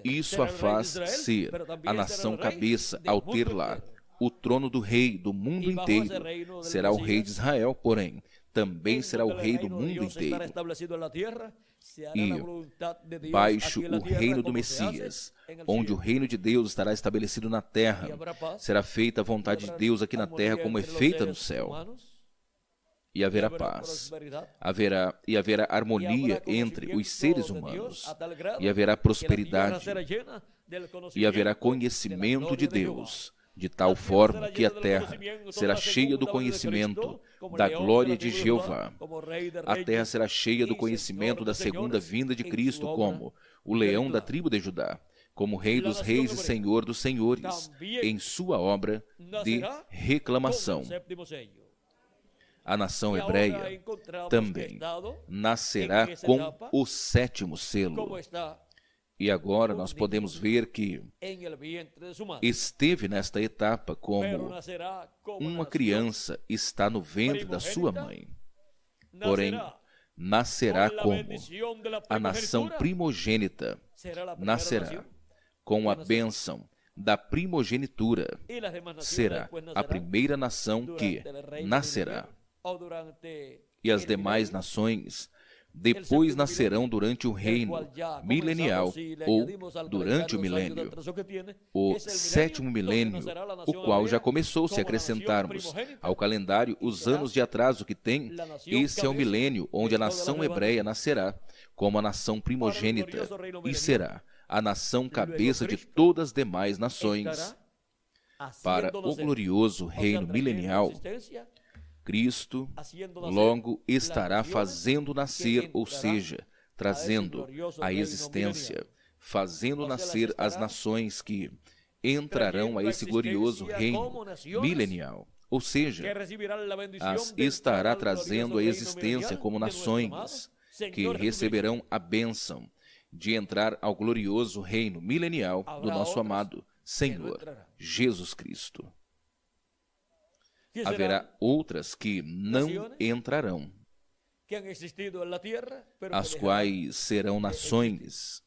Isso a faz ser a nação cabeça ao ter lá o trono do rei do mundo inteiro. Será o rei de Israel, porém, também será o rei do mundo inteiro. E baixo o reino do Messias, onde o reino de Deus estará estabelecido na terra, será feita a vontade de Deus aqui na terra como é feita no céu. E haverá paz, haverá harmonia entre os seres humanos, e haverá prosperidade, e haverá conhecimento de Deus, de tal forma que a terra será cheia do conhecimento da glória de Jeová. A terra será cheia do conhecimento da segunda vinda de Cristo, como o leão da tribo de Judá, como Rei dos reis e Senhor dos senhores, em sua obra de reclamação. A nação hebreia também nascerá com o 7º selo. E agora nós podemos ver que esteve nesta etapa como uma criança está no ventre da sua mãe. Porém, nascerá como a nação primogênita, nascerá com a bênção da primogenitura. Será a primeira nação que nascerá. E as demais nações depois nascerão durante o reino milenial ou durante o milênio, o 7º milênio, o qual já começou, se acrescentarmos ao calendário os anos de atraso que tem. Esse é o milênio onde a nação hebreia nascerá como a nação primogênita e será a nação cabeça de todas as demais nações. Para o glorioso reino milenial, Cristo logo estará fazendo nascer, ou seja, trazendo a existência, fazendo nascer as nações que entrarão a esse glorioso reino milenial. Ou seja, as estará trazendo a existência como nações que receberão a bênção de entrar ao glorioso reino milenial do nosso amado Senhor Jesus Cristo. Haverá outras que não entrarão, as quais serão nações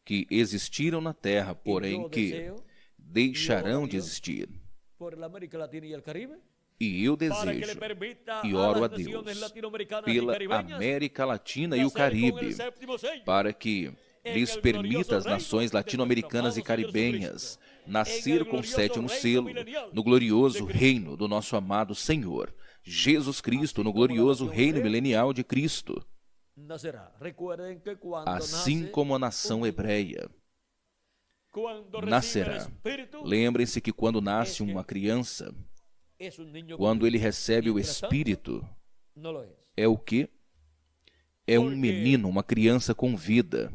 que existiram na terra, porém que deixarão de existir. E eu desejo e oro a Deus pela América Latina e o Caribe, para que lhes permita às nações latino-americanas e caribenhas nascer com o 7º selo no glorioso reino do nosso amado Senhor Jesus Cristo, no glorioso reino milenial de Cristo. Assim como a nação hebreia nascerá. Lembrem-se que quando nasce uma criança, quando ele recebe o Espírito, é o quê? É um menino, uma criança com vida.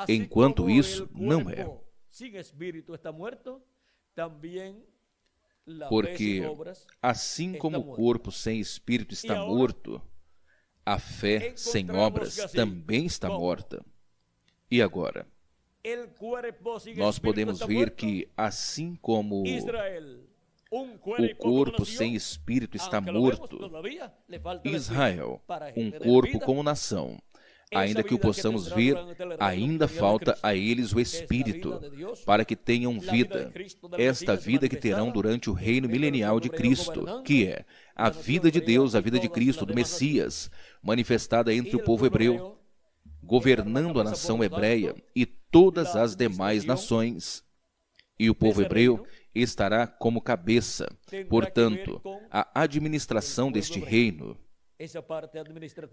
Enquanto isso, não é. Porque, assim como o corpo sem Espírito está morto, a fé sem obras também está morta. E agora? Nós podemos ver que, assim como o corpo sem espírito está morto, Israel, um corpo como nação, ainda que o possamos ver, ainda falta a eles o Espírito, para que tenham vida, esta vida que terão durante o reino milenial de Cristo, que é a vida de Deus, a vida de Cristo, do Messias, manifestada entre o povo hebreu, governando a nação hebreia e todas as demais nações. E o povo hebreu estará como cabeça. Portanto, a administração deste reino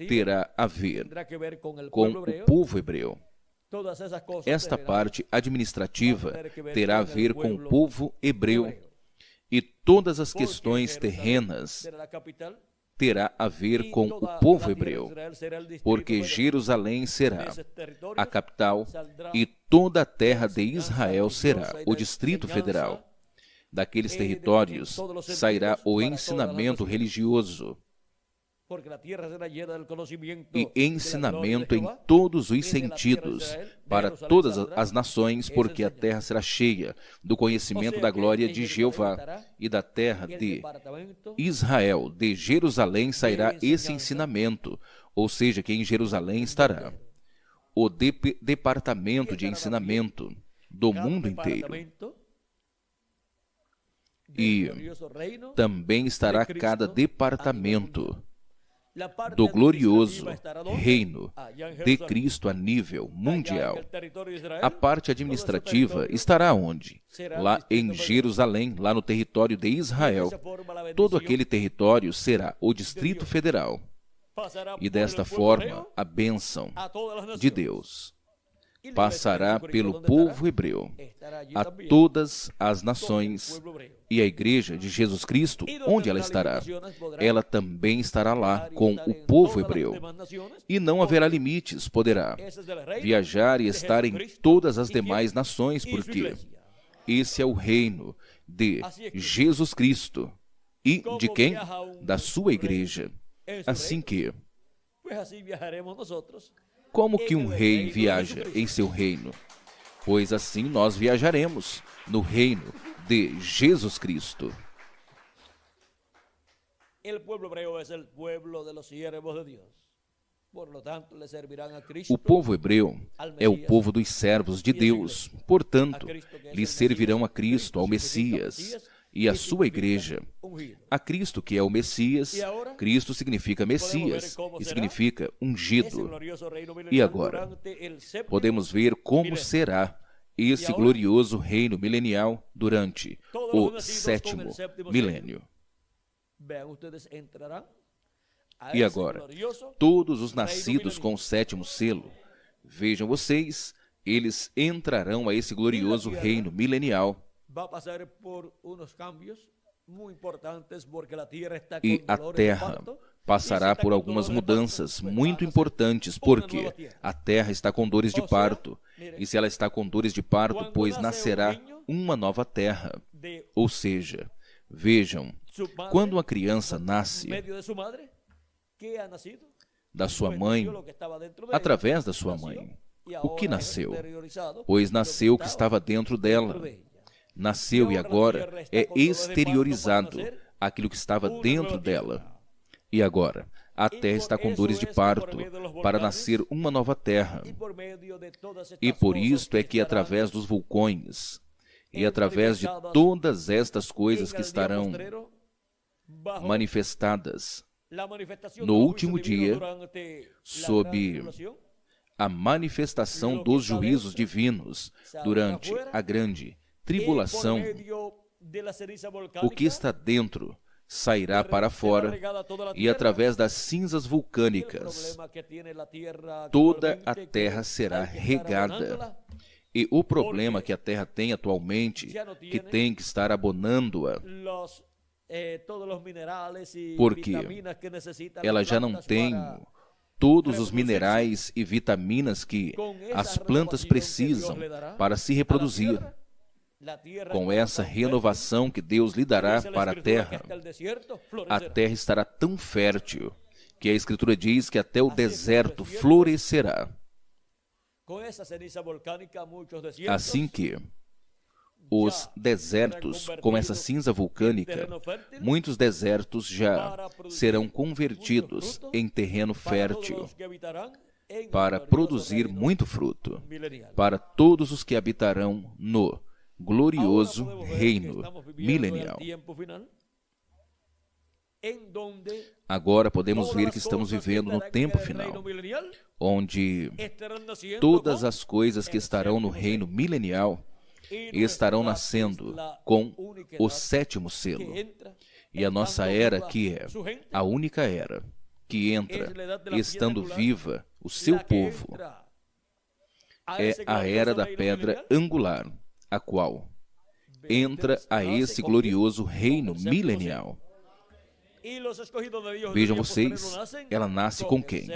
terá a ver com o povo hebreu. Esta parte administrativa terá a ver com o povo hebreu. E todas as questões terrenas terá a ver com o povo hebreu, porque Jerusalém será a capital e toda a terra de Israel será o Distrito Federal. Daqueles territórios sairá o ensinamento religioso e ensinamento em todos os sentidos para todas as nações, porque a terra será cheia do conhecimento da glória de Jeová, e da terra de Israel, de Jerusalém, sairá esse ensinamento, ou seja, que em Jerusalém estará o departamento de ensinamento do mundo inteiro. E também estará cada departamento do glorioso reino de Cristo a nível mundial. A parte administrativa estará onde? Lá em Jerusalém, lá no território de Israel. Todo aquele território será o Distrito Federal. E desta forma, a bênção de Deus passará pelo povo hebreu a todas as nações, e a igreja de Jesus Cristo, onde ela estará? Ela também estará lá com o povo hebreu. E não haverá limites, poderá viajar e estar em todas as demais nações, porque esse é o reino de Jesus Cristo. E de quem? Da sua igreja. Assim que, como que um rei viaja em seu reino? Pois assim nós viajaremos no reino de Jesus Cristo. O povo hebreu é o povo dos servos de Deus. Portanto, lhes servirão a Cristo, ao Messias e à sua igreja. A Cristo, que é o Messias. Cristo significa Messias e significa ungido. E agora, podemos ver como será esse glorioso reino milenial durante o 7º milênio. E agora, todos os nascidos com o 7º selo, vejam vocês, eles entrarão a esse glorioso reino milenial. E a terra passará por algumas mudanças muito importantes, porque a terra está com dores de parto. E se ela está com dores de parto, pois nascerá uma nova terra. Ou seja, vejam, quando uma criança nasce da sua mãe, através da sua mãe, o que nasceu? Pois nasceu o que estava dentro dela. Nasceu e agora é exteriorizado aquilo que estava dentro dela. E agora, a terra está com dores de parto para nascer uma nova terra. E por isto é que através dos vulcões e através de todas estas coisas que estarão manifestadas no último dia sob a manifestação dos juízos divinos durante a grande tribulação. O que está dentro sairá para fora, e através das cinzas vulcânicas toda a terra será regada. E o problema que a terra tem atualmente, que tem que estar abonando-a, porque ela já não tem todos os minerais e vitaminas que as plantas precisam para se reproduzir. Com essa renovação que Deus lhe dará para a terra estará tão fértil que a Escritura diz que até o deserto florescerá. Assim que os desertos, com essa cinza vulcânica, muitos desertos já serão convertidos em terreno fértil para produzir muito fruto para todos os que habitarão no glorioso reino milenial. Agora podemos ver que estamos vivendo no tempo final, onde todas as coisas que estarão no reino milenial estarão nascendo com o sétimo selo. E a nossa era, que é a única era que entra, estando viva o seu povo, é a era da pedra angular, a qual entra a esse glorioso reino milenial. Vejam vocês, ela nasce com quem?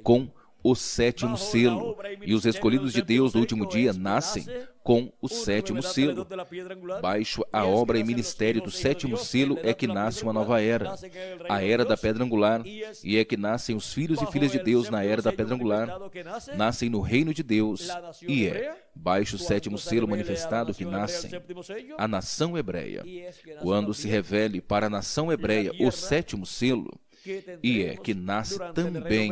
Com o sétimo selo. E os escolhidos de Deus do último dia nascem com o sétimo selo. Baixo a obra e ministério do sétimo selo é que nasce uma nova era, a era da pedra angular, e é que nascem os filhos e filhas de Deus na era da pedra angular, nascem no reino de Deus, e é baixo o sétimo selo manifestado que nascem a nação hebreia. Quando se revele para a nação hebreia o sétimo selo, e é que nasce também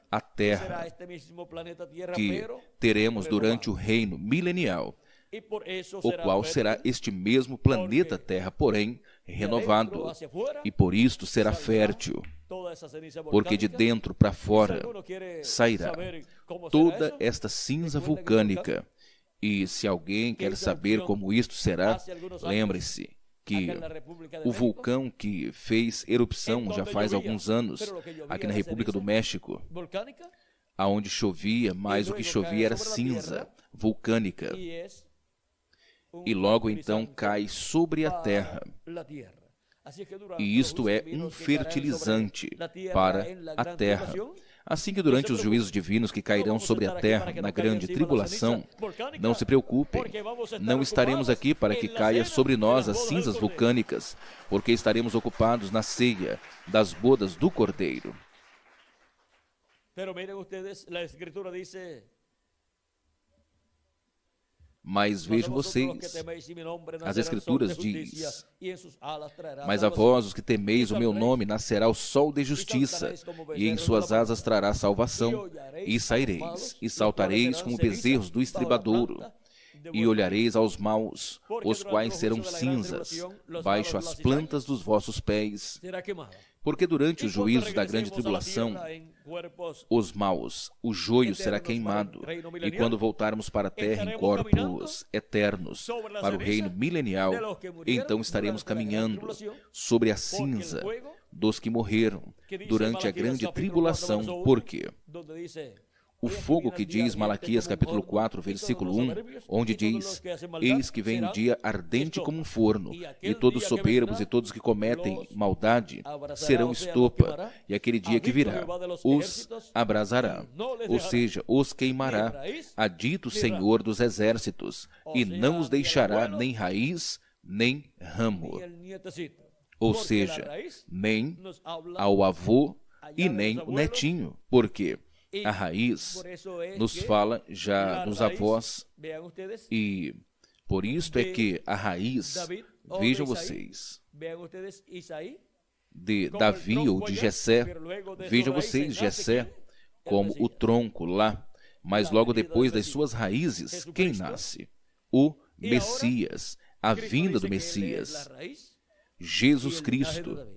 a terra que teremos durante o reino milenial, o qual será este mesmo planeta Terra, porém renovado, e por isto será fértil, porque de dentro para fora sairá toda esta cinza vulcânica. E se alguém quer saber como isto será, lembre-se que o vulcão que fez erupção já faz alguns anos, aqui na República do México, aonde chovia, mas o que chovia era cinza vulcânica, e logo então cai sobre a terra. E isto é um fertilizante para a terra. Assim que durante os juízos divinos que cairão sobre a terra na grande tribulação, não se preocupem, não estaremos aqui para que caia sobre nós as cinzas vulcânicas, porque estaremos ocupados na ceia das bodas do Cordeiro. Mas vejam vocês, as Escrituras diz: mas a vós, os que temeis o meu nome, nascerá o sol de justiça, e em suas asas trará salvação, e saireis, e saltareis como bezerros do estribadouro, e olhareis aos maus, os quais serão cinzas, baixo as plantas dos vossos pés. Porque durante os juízos da grande tribulação, os maus, o joio será queimado, e quando voltarmos para a terra em corpos eternos, para o reino milenial, então estaremos caminhando sobre a cinza dos que morreram durante a grande tribulação. Por quê? O fogo que diz Malaquias capítulo 4, versículo 1, onde diz: eis que vem um dia ardente como um forno, e todos soberbos e todos que cometem maldade serão estopa, e aquele dia que virá os abrasará, ou seja, os queimará, há dito o Senhor dos exércitos, e não os deixará nem raiz, nem ramo. Ou seja, nem ao avô e nem o netinho, porque a raiz nos fala já nos avós, e por isto é que a raiz, vejam vocês, de Davi ou de Jessé, vejam vocês Jessé como o tronco lá, mas logo depois das suas raízes, quem nasce? O Messias, a vinda do Messias, Jesus Cristo.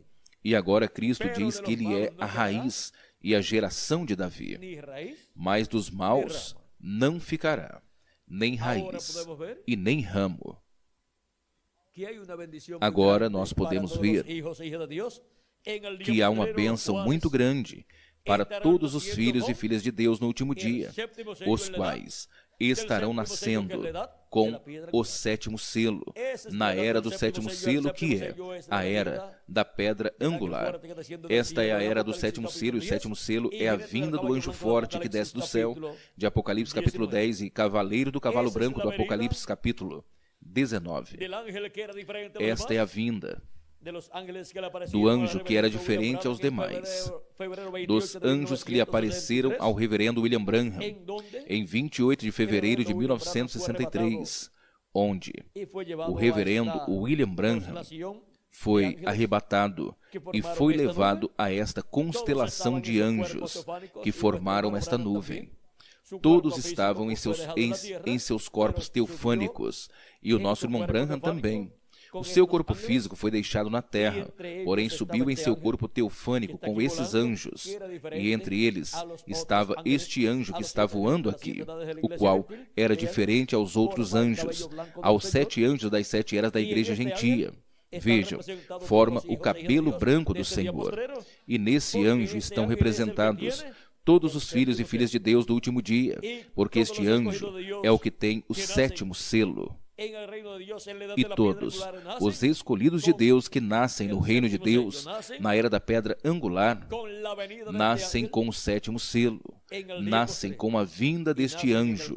E agora Cristo diz que ele é a raiz e a geração de Davi. Mas dos maus não ficará, nem raiz e nem ramo. Agora nós podemos ver que há uma bênção muito grande para todos os filhos e filhas de Deus no último dia, os quais estarão nascendo com o sétimo selo, na era do sétimo selo, que é a era da pedra angular. Esta é a era do sétimo selo, e o sétimo selo é a vinda do anjo forte que desce do céu, de Apocalipse capítulo 10, e cavaleiro do cavalo branco do Apocalipse capítulo 19. Esta é a vinda do anjo que era diferente aos demais, dos anjos que lhe apareceram ao reverendo William Branham em 28 de fevereiro de 1963, onde o reverendo William Branham foi arrebatado e foi levado a esta constelação de anjos que formaram esta nuvem. Todos estavam em seus corpos teofânicos, e o nosso irmão Branham também. O seu corpo físico foi deixado na terra, porém subiu em seu corpo teofânico com esses anjos, e entre eles estava este anjo que está voando aqui, o qual era diferente aos outros anjos, aos 7 anjos das 7 eras da igreja gentia. Vejam, forma o cabelo branco do Senhor, e nesse anjo estão representados todos os filhos e filhas de Deus do último dia, porque este anjo é o que tem o sétimo selo. E todos os escolhidos de Deus que nascem no reino de Deus, na era da pedra angular, nascem com o sétimo selo, nascem com a vinda deste anjo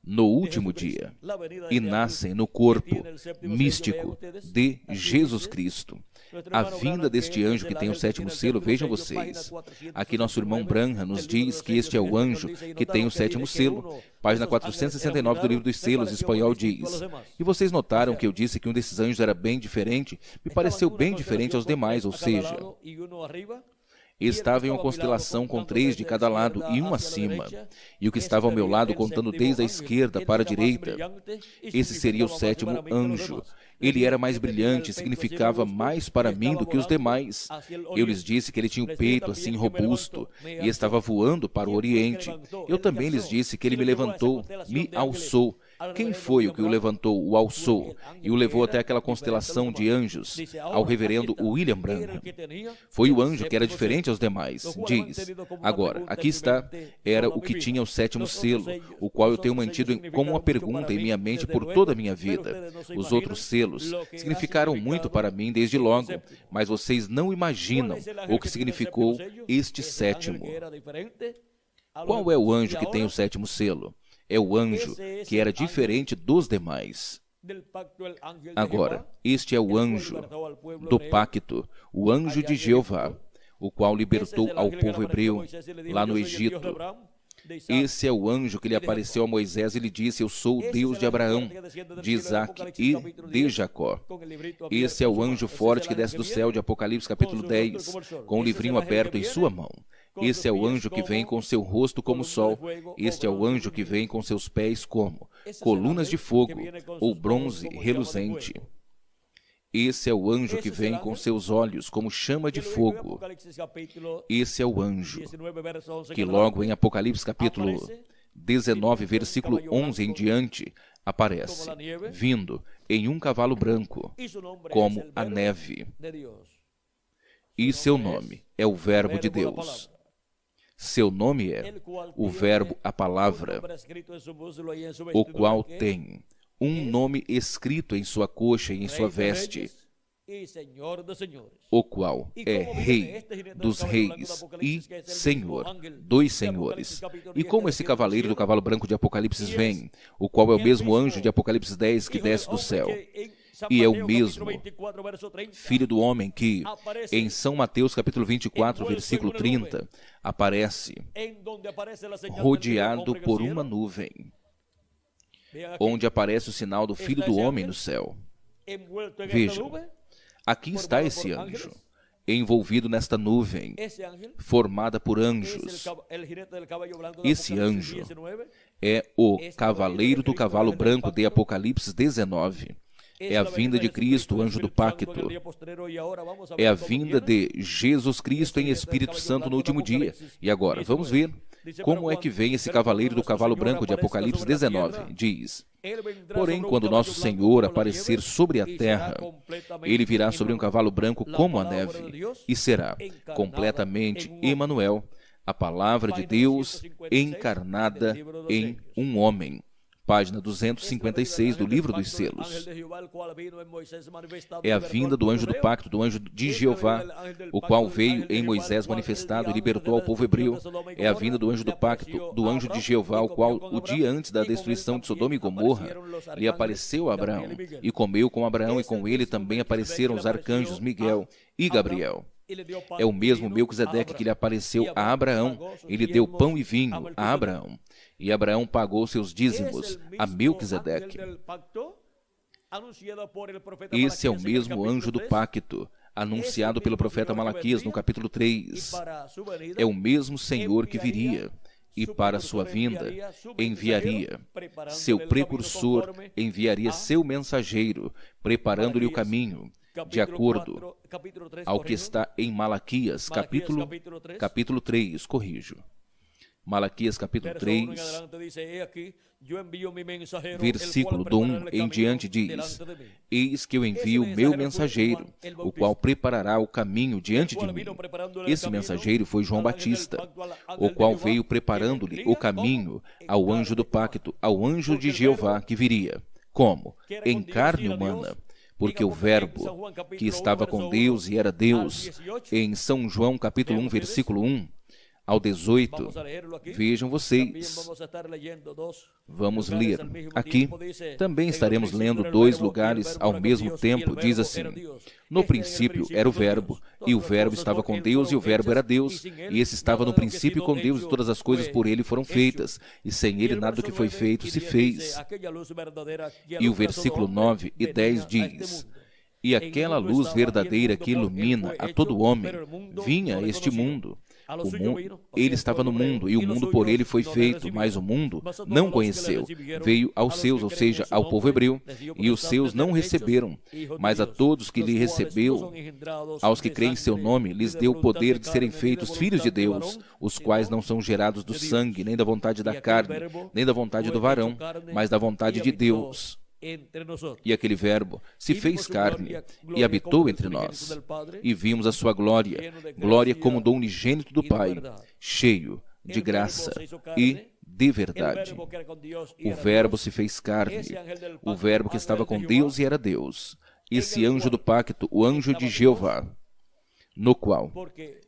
no último dia, e nascem no corpo místico de Jesus Cristo. A vinda deste anjo que tem o sétimo selo, vejam vocês, aqui nosso irmão Branham nos diz que este é o anjo que tem o sétimo selo. Página 469 do livro dos selos, espanhol, diz: e vocês notaram que eu disse que um desses anjos era bem diferente? Me pareceu bem diferente aos demais, ou seja, estava em uma constelação com 3 de cada lado e um acima, e o que estava ao meu lado, contando desde a esquerda para a direita, esse seria o sétimo anjo. Ele era mais brilhante, significava mais para mim do que os demais. Eu lhes disse que ele tinha o peito assim robusto e estava voando para o Oriente. Eu também lhes disse que ele me levantou, me alçou. Quem foi o que o levantou, o alçou e o levou até aquela constelação de anjos, ao reverendo William Branham? Foi o anjo que era diferente aos demais. Diz, agora, aqui está, era o que tinha o sétimo selo, o qual eu tenho mantido como uma pergunta em minha mente por toda a minha vida. Os outros selos significaram muito para mim desde logo, mas vocês não imaginam o que significou este sétimo. Qual é o anjo que tem o sétimo selo? É o anjo que era diferente dos demais. Agora, este é o anjo do pacto, o anjo de Jeová, o qual libertou ao povo hebreu lá no Egito. Esse é o anjo que lhe apareceu a Moisés e lhe disse: eu sou o Deus de Abraão, de Isaac e de Jacó. Esse é o anjo forte que desce do céu, de Apocalipse capítulo 10, com o livrinho aberto em sua mão. Esse é o anjo que vem com seu rosto como o sol. Este é o anjo que vem com seus pés como colunas de fogo ou bronze reluzente. Esse é o anjo que vem com seus olhos como chama de fogo. Esse é o anjo que logo em Apocalipse capítulo 19, versículo 11 em diante, aparece, vindo em um cavalo branco, como a neve. E seu nome é o Verbo de Deus. Seu nome é o Verbo, a palavra, o qual tem um nome escrito em sua coxa e em sua veste, o qual é Rei dos reis e Senhor dos senhores. E como esse cavaleiro do cavalo branco de Apocalipse vem, o qual é o mesmo anjo de Apocalipse 10 que desce do céu, e é o mesmo Filho do Homem que, em São Mateus capítulo 24, versículo 30, aparece rodeado por uma nuvem, onde aparece o sinal do Filho do Homem no céu. Vejam, aqui está esse anjo, envolvido nesta nuvem, formada por anjos. Esse anjo é o cavaleiro do cavalo branco de Apocalipse 19. É a vinda de Cristo, o anjo do pacto. É a vinda de Jesus Cristo em Espírito Santo no último dia. E agora, vamos ver como é que vem esse cavaleiro do cavalo branco de Apocalipse 19. Diz: porém, quando nosso Senhor aparecer sobre a terra, ele virá sobre um cavalo branco como a neve, e será completamente Emanuel, a palavra de Deus encarnada em um homem. Página 256 do livro dos selos. É a vinda do anjo do pacto, do anjo de Jeová, o qual veio em Moisés manifestado e libertou ao povo hebreu. É a vinda do anjo do pacto, do anjo de Jeová, o qual, o dia antes da destruição de Sodoma e Gomorra, lhe apareceu a Abraão, e comeu com Abraão, e com ele também apareceram os arcanjos Miguel e Gabriel. É o mesmo Melquisedeque que lhe apareceu a Abraão, ele deu pão e vinho a Abraão. E Abraão pagou seus dízimos a Melquisedeque. Esse é o mesmo anjo do pacto, anunciado pelo profeta Malaquias no capítulo 3. É o mesmo Senhor que viria, e para sua vinda enviaria seu precursor, enviaria seu mensageiro, preparando-lhe o caminho, de acordo ao que está em Malaquias, capítulo 3, corrijo. Malaquias capítulo 3, versículo do 1 em diante diz: eis que eu envio o meu mensageiro, o qual preparará o caminho diante de mim. Esse mensageiro foi João Batista, o qual veio preparando-lhe o caminho ao anjo do pacto, ao anjo de Jeová que viria. Como? Em carne humana. Porque o Verbo, que estava com Deus e era Deus, em São João capítulo 1, versículo 1 ao 18, vejam vocês, vamos ler aqui, também estaremos lendo dois lugares ao mesmo tempo, diz assim: no princípio era o Verbo, e o Verbo estava com Deus, e o Verbo era Deus, e esse estava no princípio com Deus, e todas as coisas por ele foram feitas, e sem ele nada do que foi feito se fez. E o versículo 9 e 10 diz: e aquela luz verdadeira que ilumina a todo homem vinha a este mundo. Ele estava no mundo, e o mundo por ele foi feito, mas o mundo não conheceu. Veio aos seus, ou seja, ao povo hebreu, e os seus não receberam. Mas a todos que lhe recebeu, aos que creem em seu nome, lhes deu o poder de serem feitos filhos de Deus, os quais não são gerados do sangue, nem da vontade da carne, nem da vontade do varão, mas da vontade de Deus. E aquele Verbo se fez carne e habitou entre nós, e vimos a sua glória, glória como do unigênito do Pai, cheio de graça e de verdade. O Verbo se fez carne, o Verbo que estava com Deus e era Deus, esse anjo do pacto, o anjo de Jeová, no qual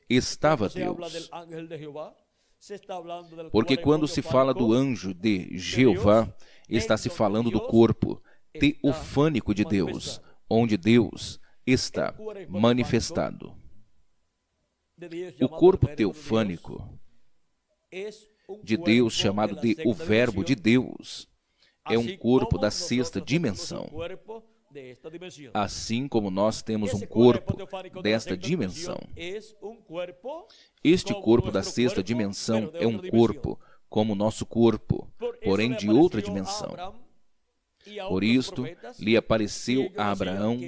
estava Deus. Porque quando se fala do anjo de Jeová, está se falando do corpo teofânico de Deus, onde Deus está manifestado. O corpo teofânico de Deus, chamado de o Verbo de Deus, é um corpo da sexta dimensão. Assim como nós temos um corpo desta dimensão, este corpo da sexta dimensão é um corpo como o nosso corpo, porém de outra dimensão. Por isto, lhe apareceu a Abraão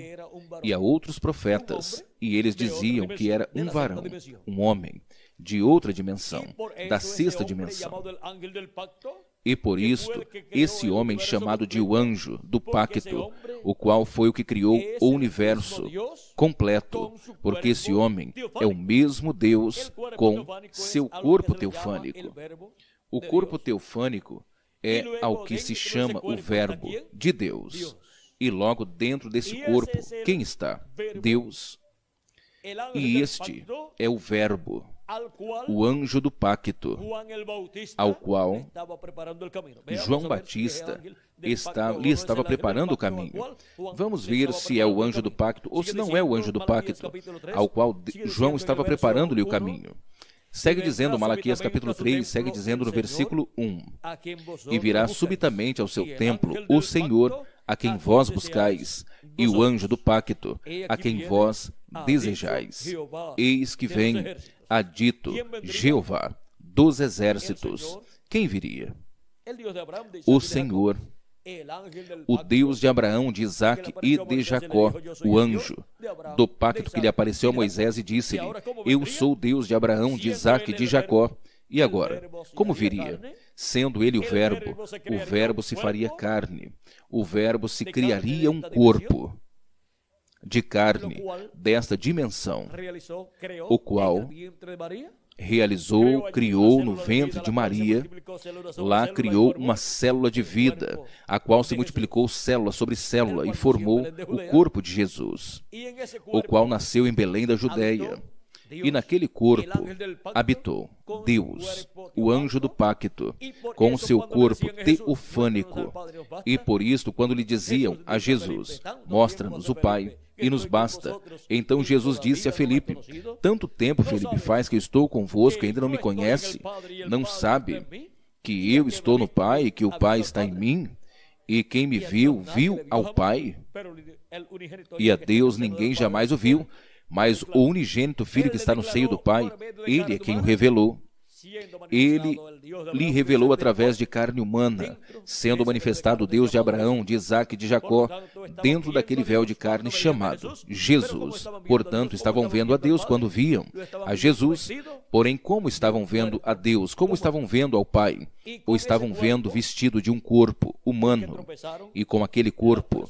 e a outros profetas, e eles diziam que era um varão, um homem, de outra dimensão, da sexta dimensão. E por isto, esse homem chamado de o anjo do pacto, o qual foi o que criou o universo completo, porque esse homem é o mesmo Deus com seu corpo teofânico. O corpo teofânico é ao que se chama o Verbo de Deus. E logo dentro desse corpo, quem está? Deus. E este é o Verbo, o anjo do pacto, ao qual João Batista lhe estava preparando o caminho. Vamos ver se é o anjo do pacto ou se não é o anjo do pacto, ao qual João estava preparando-lhe o caminho. Segue dizendo, Malaquias capítulo 3, segue dizendo no versículo 1: e virá subitamente ao seu templo o Senhor, a quem vós buscais, e o anjo do pacto, a quem vós desejais. Eis que vem, ha dito Jeová dos exércitos. Quem viria? O Senhor, O Deus de Abraão, de Isaque e de Jacó, o anjo do pacto que lhe apareceu a Moisés e disse-lhe: Eu sou o Deus de Abraão, de Isaque e de Jacó. E agora, como viria? Sendo ele o Verbo se faria carne, o Verbo se criaria um corpo de carne desta dimensão, o qual criou no ventre de Maria, lá criou uma célula de vida, a qual se multiplicou célula sobre célula e formou o corpo de Jesus, o qual nasceu em Belém da Judéia. E naquele corpo habitou Deus, o anjo do pacto, com o seu corpo teofânico. E por isto, quando lhe diziam a Jesus: Mostra-nos o Pai, e nos basta. Então Jesus disse a Filipe: Tanto tempo, Filipe, faz que eu estou convosco e ainda não me conhece? Não sabe que eu estou no Pai e que o Pai está em mim? E quem me viu, viu ao Pai? E a Deus ninguém jamais o viu, mas o unigênito Filho que está no seio do Pai, Ele é quem o revelou. Ele lhe revelou através de carne humana, sendo manifestado o Deus de Abraão, de Isaque e de Jacó, dentro daquele véu de carne chamado Jesus. Portanto, estavam vendo a Deus quando viam a Jesus. Porém, como estavam vendo a Deus? Como estavam vendo ao Pai? Ou estavam vendo vestido de um corpo humano? E com aquele corpo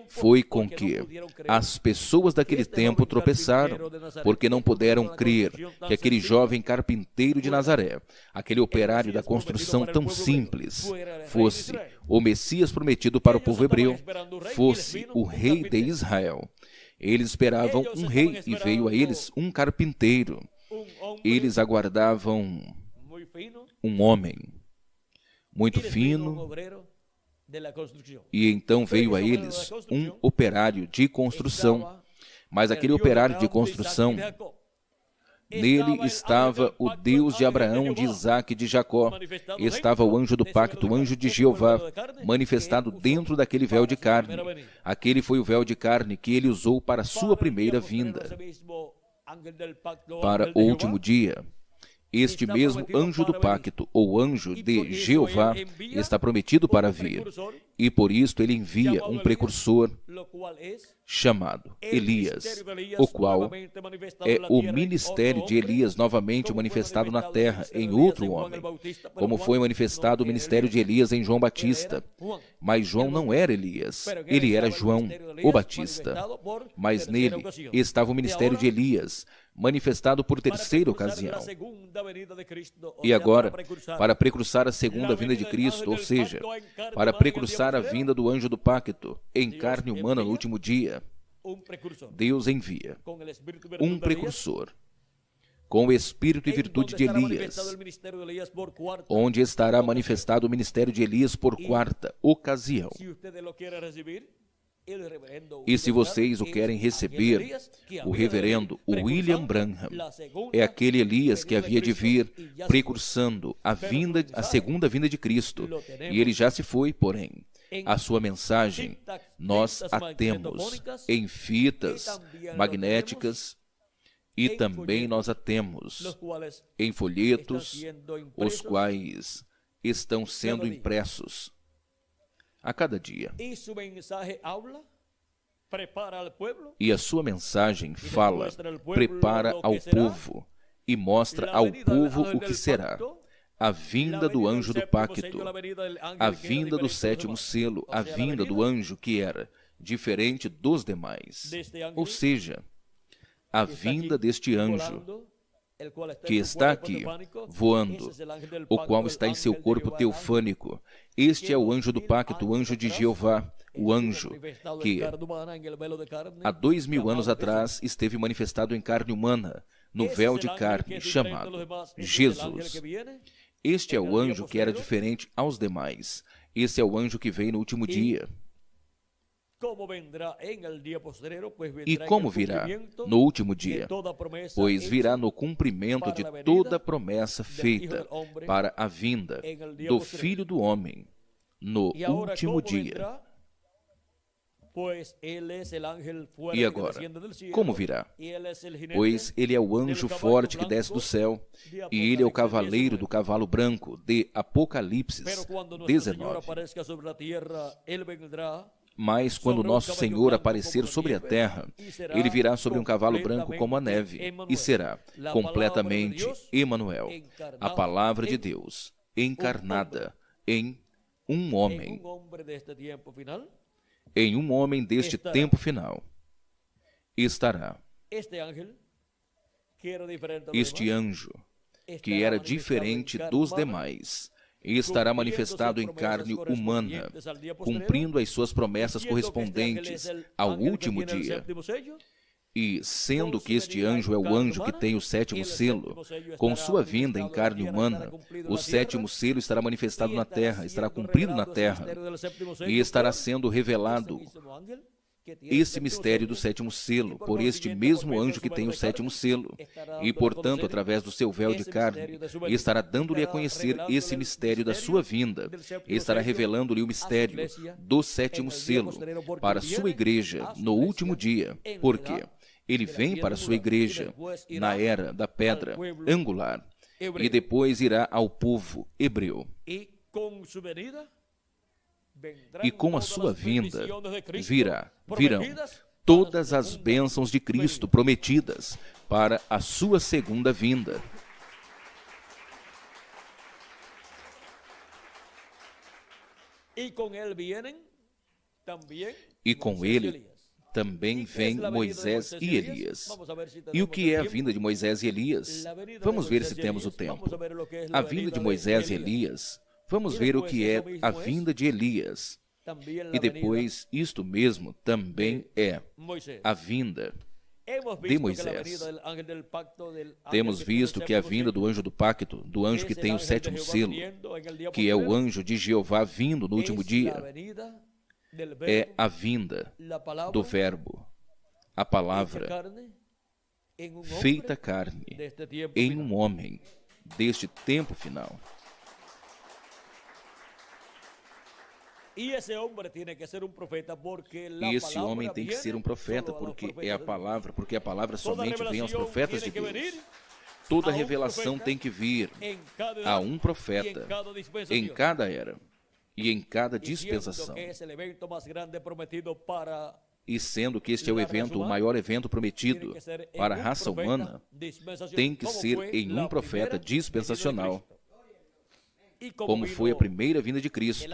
foi com que as pessoas daquele tempo tropeçaram, porque não puderam crer que aquele jovem carpinteiro de Nazaré, aquele operário da construção tão simples, fosse o Messias prometido para o povo hebreu, fosse o rei de Israel. Eles esperavam um rei e veio a eles um carpinteiro. Eles aguardavam um homem muito fino, e então veio a eles um operário de construção. Mas aquele operário de construção, nele estava o Deus de Abraão, de Isaque e de Jacó. Estava o anjo do pacto, o anjo de Jeová, manifestado dentro daquele véu de carne. Aquele foi o véu de carne que ele usou para a sua primeira vinda. Para o último dia, este mesmo anjo do pacto, ou anjo de Jeová, está prometido para vir. E por isto ele envia um precursor chamado Elias, o qual é o ministério de Elias novamente manifestado na terra em outro homem, como foi manifestado o ministério de Elias em João Batista. Mas João não era Elias, ele era João, o Batista. Mas nele estava o ministério de Elias, manifestado por terceira ocasião. E agora, para precursar a segunda vinda de Cristo, ou seja, para precursar a vinda do anjo do pacto em carne humana no último dia, Deus envia um precursor com o espírito e virtude de Elias, onde estará manifestado o ministério de Elias por quarta ocasião. E se vocês o querem receber, o reverendo William Branham é aquele Elias que havia de vir precursando a segunda vinda de Cristo. E ele já se foi, porém, a sua mensagem nós a temos em fitas magnéticas e também nós a temos em folhetos, os quais estão sendo impressos a cada dia. E a sua mensagem fala, prepara ao povo e mostra ao povo o que será a vinda do anjo do pacto, a vinda do sétimo selo, a vinda do anjo que era diferente dos demais. Ou seja, a vinda deste anjo que está aqui, voando, o qual está em seu corpo teofânico. Este é o anjo do pacto, o anjo de Jeová, o anjo que há 2000 anos atrás esteve manifestado em carne humana, no véu de carne, chamado Jesus. Este é o anjo que era diferente aos demais. Esse é o anjo que vem no último dia. E como virá no último dia? Pois virá no cumprimento de toda promessa feita para a vinda do Filho do Homem no último dia. E agora, como virá? Pois ele é o anjo forte que desce do céu, e ele é o cavaleiro do cavalo branco, de Apocalipse 19. Mas quando nosso Senhor aparecer sobre a terra, ele virá sobre um cavalo branco como a neve, e será completamente Emanuel, a palavra de Deus, encarnada em um homem. Em um homem deste tempo final estará este anjo, que era diferente dos demais, e estará manifestado em carne humana, cumprindo as suas promessas correspondentes ao último dia. E, sendo que este anjo é o anjo que tem o sétimo selo, com sua vinda em carne humana, o sétimo selo estará manifestado na terra, estará cumprido na terra, e estará sendo revelado esse mistério do sétimo selo por este mesmo anjo que tem o sétimo selo, e, portanto, através do seu véu de carne, estará dando-lhe a conhecer esse mistério da sua vinda, e estará revelando-lhe o mistério do sétimo selo para a sua igreja no último dia. Por quê? Ele vem para a sua igreja na era da pedra angular, e depois irá ao povo hebreu. E com a sua vinda virão todas as bênçãos de Cristo prometidas para a sua segunda vinda. E com ele também vem Moisés e Elias. E o que é a vinda de Moisés e Elias? Vamos ver se temos o tempo. A vinda de Moisés e Elias, vamos ver o que é a vinda de Elias. E depois, isto mesmo também é a vinda de Moisés. Temos visto que a vinda do anjo do pacto, do anjo que tem o sétimo selo, que é o anjo de Jeová vindo no último dia, é a vinda do Verbo, a palavra feita carne em um homem deste tempo final. E esse homem tem que ser um profeta porque é a palavra, porque a palavra somente vem aos profetas de Deus. Toda revelação tem que vir a um profeta em cada era e em cada dispensação. E sendo que este é o maior evento prometido para a raça humana, tem que ser em um profeta dispensacional, como foi a primeira vinda de Cristo,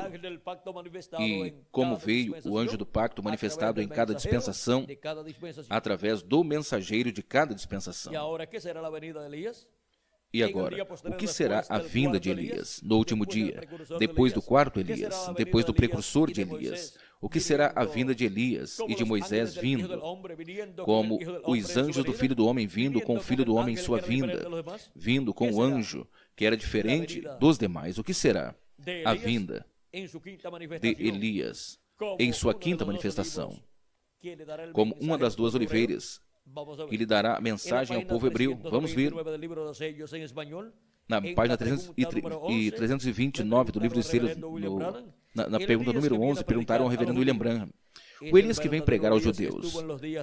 e como veio o anjo do pacto manifestado em cada dispensação, através do mensageiro de cada dispensação. E agora, o que será a vinda de Elias no último dia, depois do quarto Elias, depois do precursor de Elias? O que será a vinda de Elias e de Moisés vindo, como os anjos do Filho do Homem vindo com o Filho do Homem em sua vinda, vindo com o anjo que era diferente dos demais? O que será a vinda de Elias em sua quinta manifestação, como uma das duas oliveiras, que lhe dará a mensagem ao povo hebreu? Vamos ver na página 329 do livro de Selos, na pergunta número 11, perguntaram ao reverendo William Branham: o Elias que vem pregar aos judeus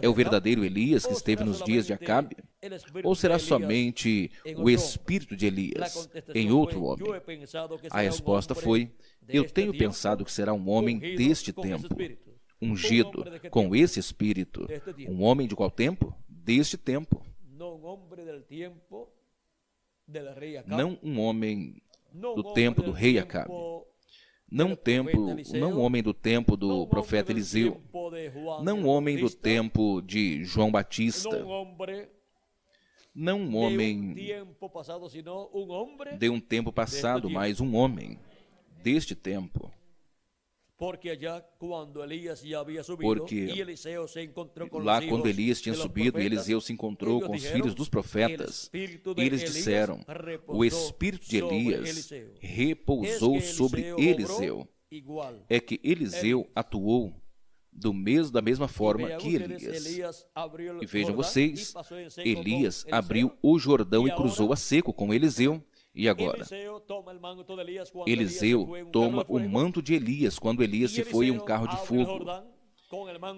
é o verdadeiro Elias que esteve nos dias de Acabe? Ou será somente o espírito de Elias em outro homem? A resposta foi: eu tenho pensado que será um homem deste tempo, ungido com esse espírito. Um homem de qual tempo? Deste tempo. Não um homem do tempo do rei Acabe. Não homem do tempo do profeta Eliseu. Não homem do tempo de João Batista. Não um homem de um tempo passado, mas um homem deste tempo. Porque lá quando Elias tinha subido e Eliseu se encontrou com os filhos dos profetas, eles disseram: o espírito de Elias repousou sobre Eliseu. É que Eliseu atuou da mesma forma que Elias. E vejam vocês, Elias abriu o Jordão e cruzou a seco com Eliseu. E agora, Eliseu toma o manto de Elias quando Elias se foi em um carro de fogo.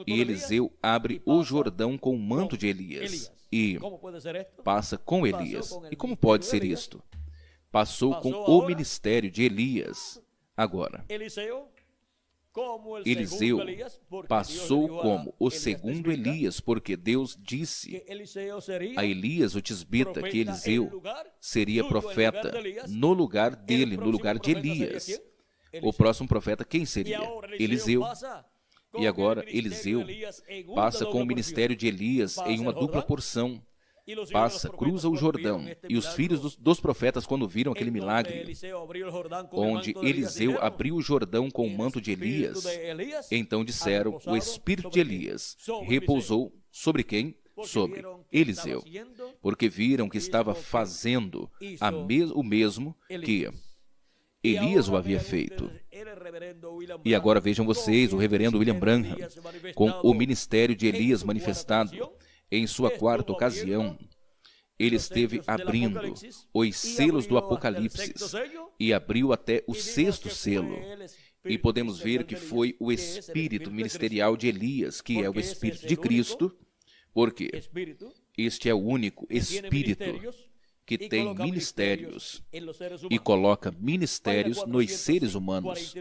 E Eliseu abre o Jordão com o manto de Elias e passa com Elias. E como pode ser isto? Passou com o ministério de Elias. Agora, Eliseu passou como o segundo Elias, porque Deus disse a Elias, o tisbita, que Eliseu seria profeta no lugar dele, no lugar de Elias. O próximo profeta, quem seria? Eliseu. E agora Eliseu passa com o ministério de Elias em uma dupla porção. Cruza o Jordão. E os filhos dos profetas, quando viram aquele milagre, onde Eliseu abriu o Jordão com o manto de Elias, então disseram, o espírito de Elias repousou sobre quem? Sobre Eliseu. Porque viram que estava fazendo o mesmo que Elias o havia feito. E agora vejam vocês o reverendo William Branham, com o ministério de Elias manifestado. Em sua quarta ocasião, ele esteve abrindo os selos do Apocalipse e abriu até o sexto selo. E podemos ver que foi o espírito ministerial de Elias, que é o Espírito de Cristo, porque este é o único Espírito que tem ministérios e coloca ministérios nos seres humanos.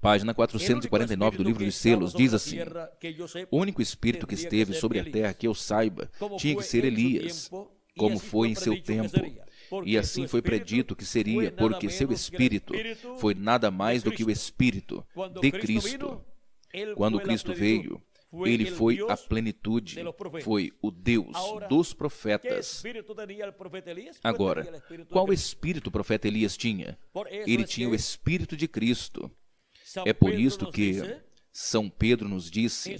Página 449 do livro dos selos diz assim: o único espírito que esteve sobre a terra que eu saiba tinha que ser Elias, como foi em seu tempo. E assim foi predito que seria, porque seu espírito foi nada mais do que o espírito de Cristo. Quando Cristo veio, ele foi a plenitude, foi o Deus dos profetas. Agora, qual espírito o profeta Elias tinha? Ele tinha o Espírito de Cristo. É por isto que São Pedro nos disse,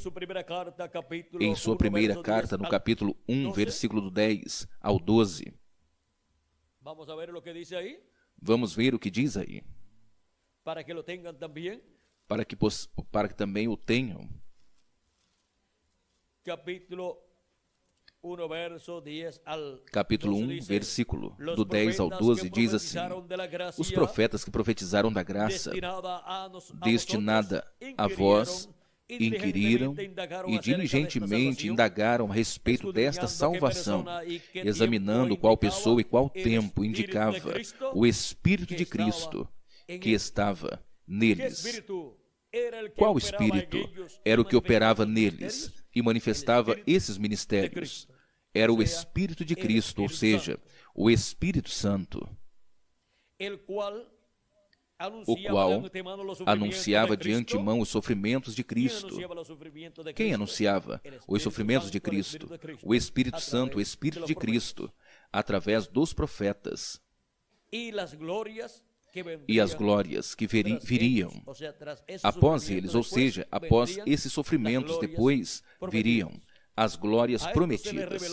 em sua primeira carta, no capítulo 1, versículo do 10 ao 12. Vamos ver o que diz aí. Para que também o tenham. Capítulo 1, versículo do 10 ao 12, diz assim: os profetas que profetizaram da graça, destinada a vós, inquiriram e diligentemente indagaram a respeito desta salvação, examinando qual pessoa e qual tempo indicava o Espírito de Cristo que estava neles. Qual Espírito era o que operava neles e manifestava esses ministérios? Era o Espírito de Cristo, ou seja, o Espírito Santo, o qual anunciava de antemão os sofrimentos de Cristo. Quem anunciava os sofrimentos de Cristo? O Espírito Santo, o Espírito de Cristo, através dos profetas. E as glórias que viriam após eles, ou seja, após esses sofrimentos, depois viriam as glórias prometidas.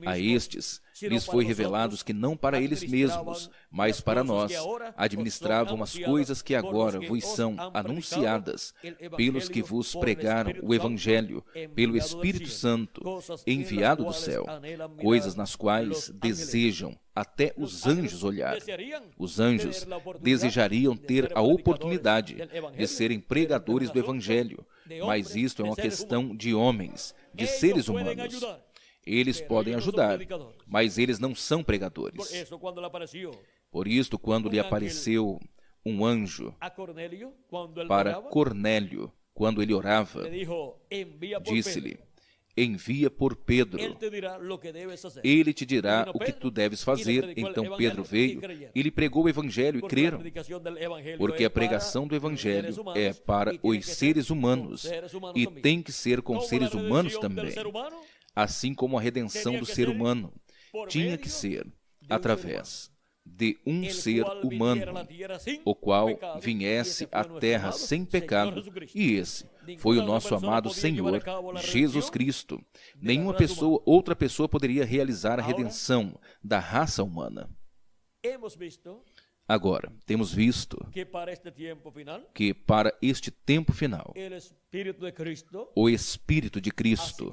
A estes lhes foi revelados que não para eles mesmos, mas para nós, administravam as coisas que agora vos são anunciadas pelos que vos pregaram o Evangelho, pelo Espírito Santo, enviado do céu, coisas nas quais desejam até os anjos olhar. Os anjos desejariam ter a oportunidade de serem pregadores do Evangelho, mas isto é uma questão de homens, de seres humanos. Eles podem ajudar, mas eles não são pregadores. Por isto, quando lhe apareceu um anjo para Cornélio, quando ele orava, disse-lhe: envia por Pedro, ele te dirá o que tu deves fazer. Então Pedro veio e lhe pregou o Evangelho e creram, porque a pregação do Evangelho é para os seres humanos e tem que ser com seres humanos também, assim como a redenção do ser humano tinha que ser através de um ser humano, o qual viesse à terra sem pecado, e esse foi o nosso amado Senhor Jesus Cristo. Nenhuma outra pessoa poderia realizar a redenção da raça humana. Agora, temos visto que para este tempo final, o Espírito de Cristo,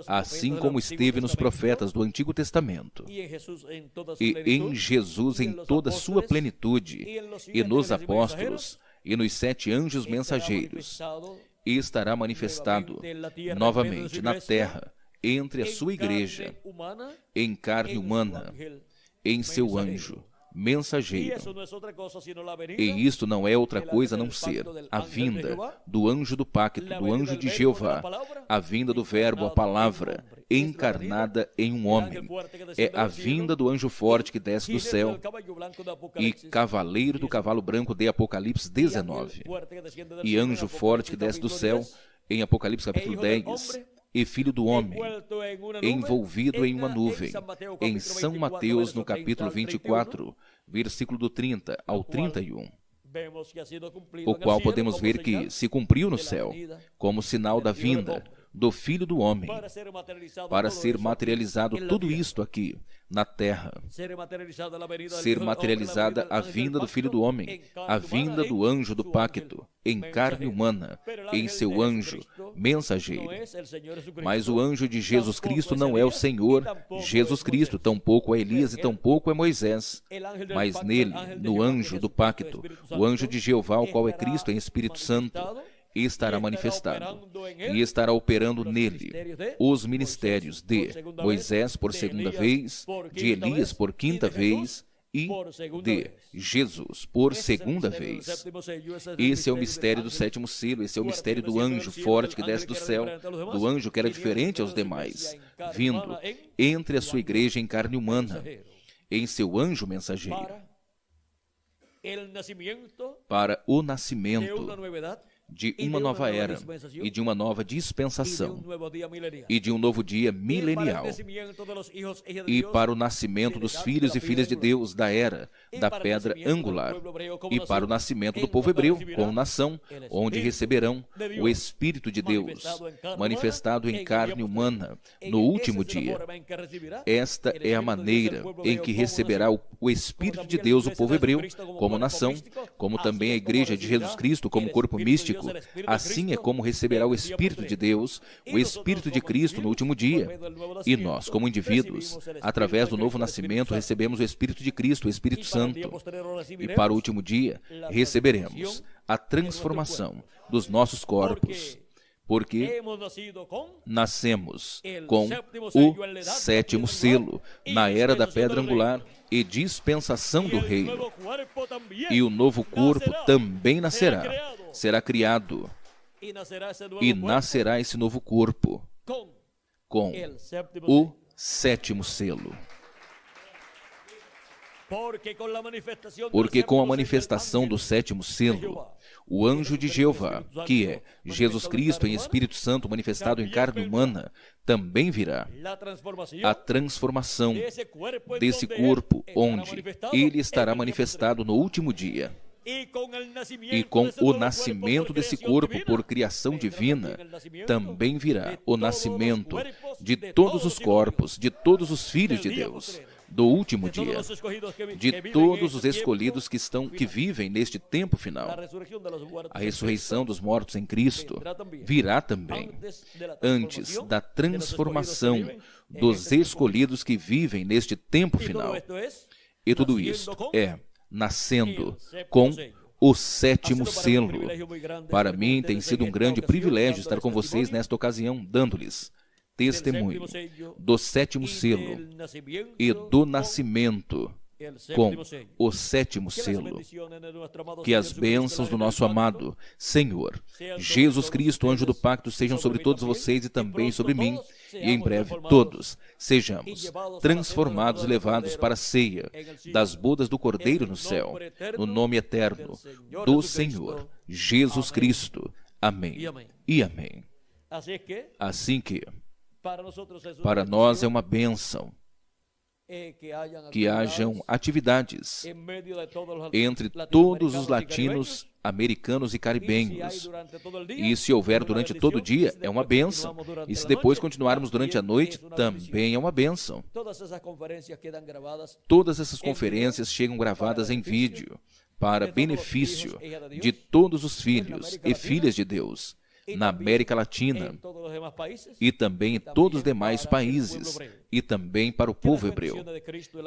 assim como esteve nos profetas do Antigo Testamento, e em Jesus em toda a sua plenitude, e nos apóstolos, e nos 7 anjos mensageiros, e estará manifestado novamente na terra, entre a sua igreja, em carne humana, em seu anjo mensageiro. E isto não é outra coisa a não ser a vinda do anjo do pacto, do anjo de Jeová, a vinda do verbo, a palavra, encarnada em um homem. É a vinda do anjo forte que desce do céu e cavaleiro do cavalo branco de Apocalipse 19. E anjo forte que desce do céu em Apocalipse capítulo 10. E filho do homem, envolvido em uma nuvem, em São Mateus, no capítulo 24, versículo do 30 ao 31, o qual podemos ver que se cumpriu no céu, como sinal da vinda do Filho do Homem, para ser materializado tudo isto aqui, na terra, ser materializada a vinda do Filho do Homem, a vinda do anjo do pacto, em carne humana, em seu anjo mensageiro. Mas o anjo de Jesus Cristo não é o Senhor Jesus Cristo, tampouco é Elias e tampouco é Moisés, mas nele, no anjo do pacto, o anjo de Jeová, o qual é Cristo em Espírito Santo, e estará manifestado, e estará operando nele os ministérios de Moisés por segunda vez, de Elias por quinta vez e de Jesus por segunda vez. Esse é o mistério do 7º selo, esse é o mistério do anjo forte que desce do céu, do anjo que era diferente aos demais, vindo entre a sua igreja em carne humana, em seu anjo mensageiro, para o nascimento de uma nova era e de uma nova dispensação e de um novo dia milenial, e para o nascimento dos filhos e filhas de Deus da era da pedra angular, e para o nascimento do povo hebreu como nação, onde receberão o Espírito de Deus manifestado em carne humana no último dia. Esta é a maneira em que receberá o Espírito de Deus o povo hebreu como nação, como também a igreja de Jesus Cristo como corpo místico. Assim é como receberá o Espírito de Deus, o Espírito de Cristo no último dia. E nós, como indivíduos, através do novo nascimento, recebemos o Espírito de Cristo, o Espírito Santo. E para o último dia, receberemos a transformação dos nossos corpos, porque nascemos com o 7º selo, na era da pedra angular e dispensação do reino. E o novo corpo também nascerá, será criado, e nascerá esse novo corpo com o 7º selo. Porque com a manifestação do 7º selo, o anjo de Jeová, que é Jesus Cristo em Espírito Santo manifestado em carne humana, também virá. A transformação desse corpo, onde ele estará manifestado no último dia. E com o nascimento desse corpo por criação divina, também virá o nascimento de todos os corpos, de todos os filhos de Deus, do último dia, de todos os escolhidos que vivem neste tempo final. A ressurreição dos mortos em Cristo virá também, antes da transformação dos escolhidos que vivem neste tempo final. E tudo isto é nascendo com o 7º selo. Para mim tem sido um grande privilégio estar com vocês nesta ocasião, dando-lhes testemunho do 7º selo e do nascimento com o 7º selo. Que as bênçãos do nosso amado Senhor Jesus Cristo, anjo do pacto, sejam sobre todos vocês e também sobre mim, e em breve todos sejamos transformados e levados para a ceia das bodas do Cordeiro no céu, no nome eterno do Senhor Jesus Cristo. Amém e amém. Assim que para nós é uma bênção que hajam atividades entre todos os latinos, americanos e caribenhos. E se houver durante todo o dia, é uma bênção. E se depois continuarmos durante a noite, também é uma bênção. Todas essas conferências chegam gravadas em vídeo para benefício de todos os filhos e filhas de Deus na América Latina e também em todos os demais países, e também para o povo hebreu.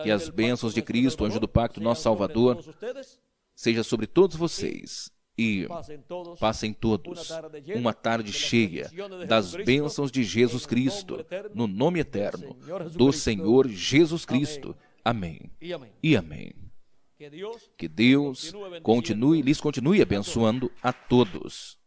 Que as bênçãos de Cristo, anjo do pacto, nosso Salvador, seja sobre todos vocês e passem todos uma tarde cheia das bênçãos de Jesus Cristo, no nome eterno do Senhor Jesus Cristo. Amém e amém. Que Deus lhes continue abençoando a todos.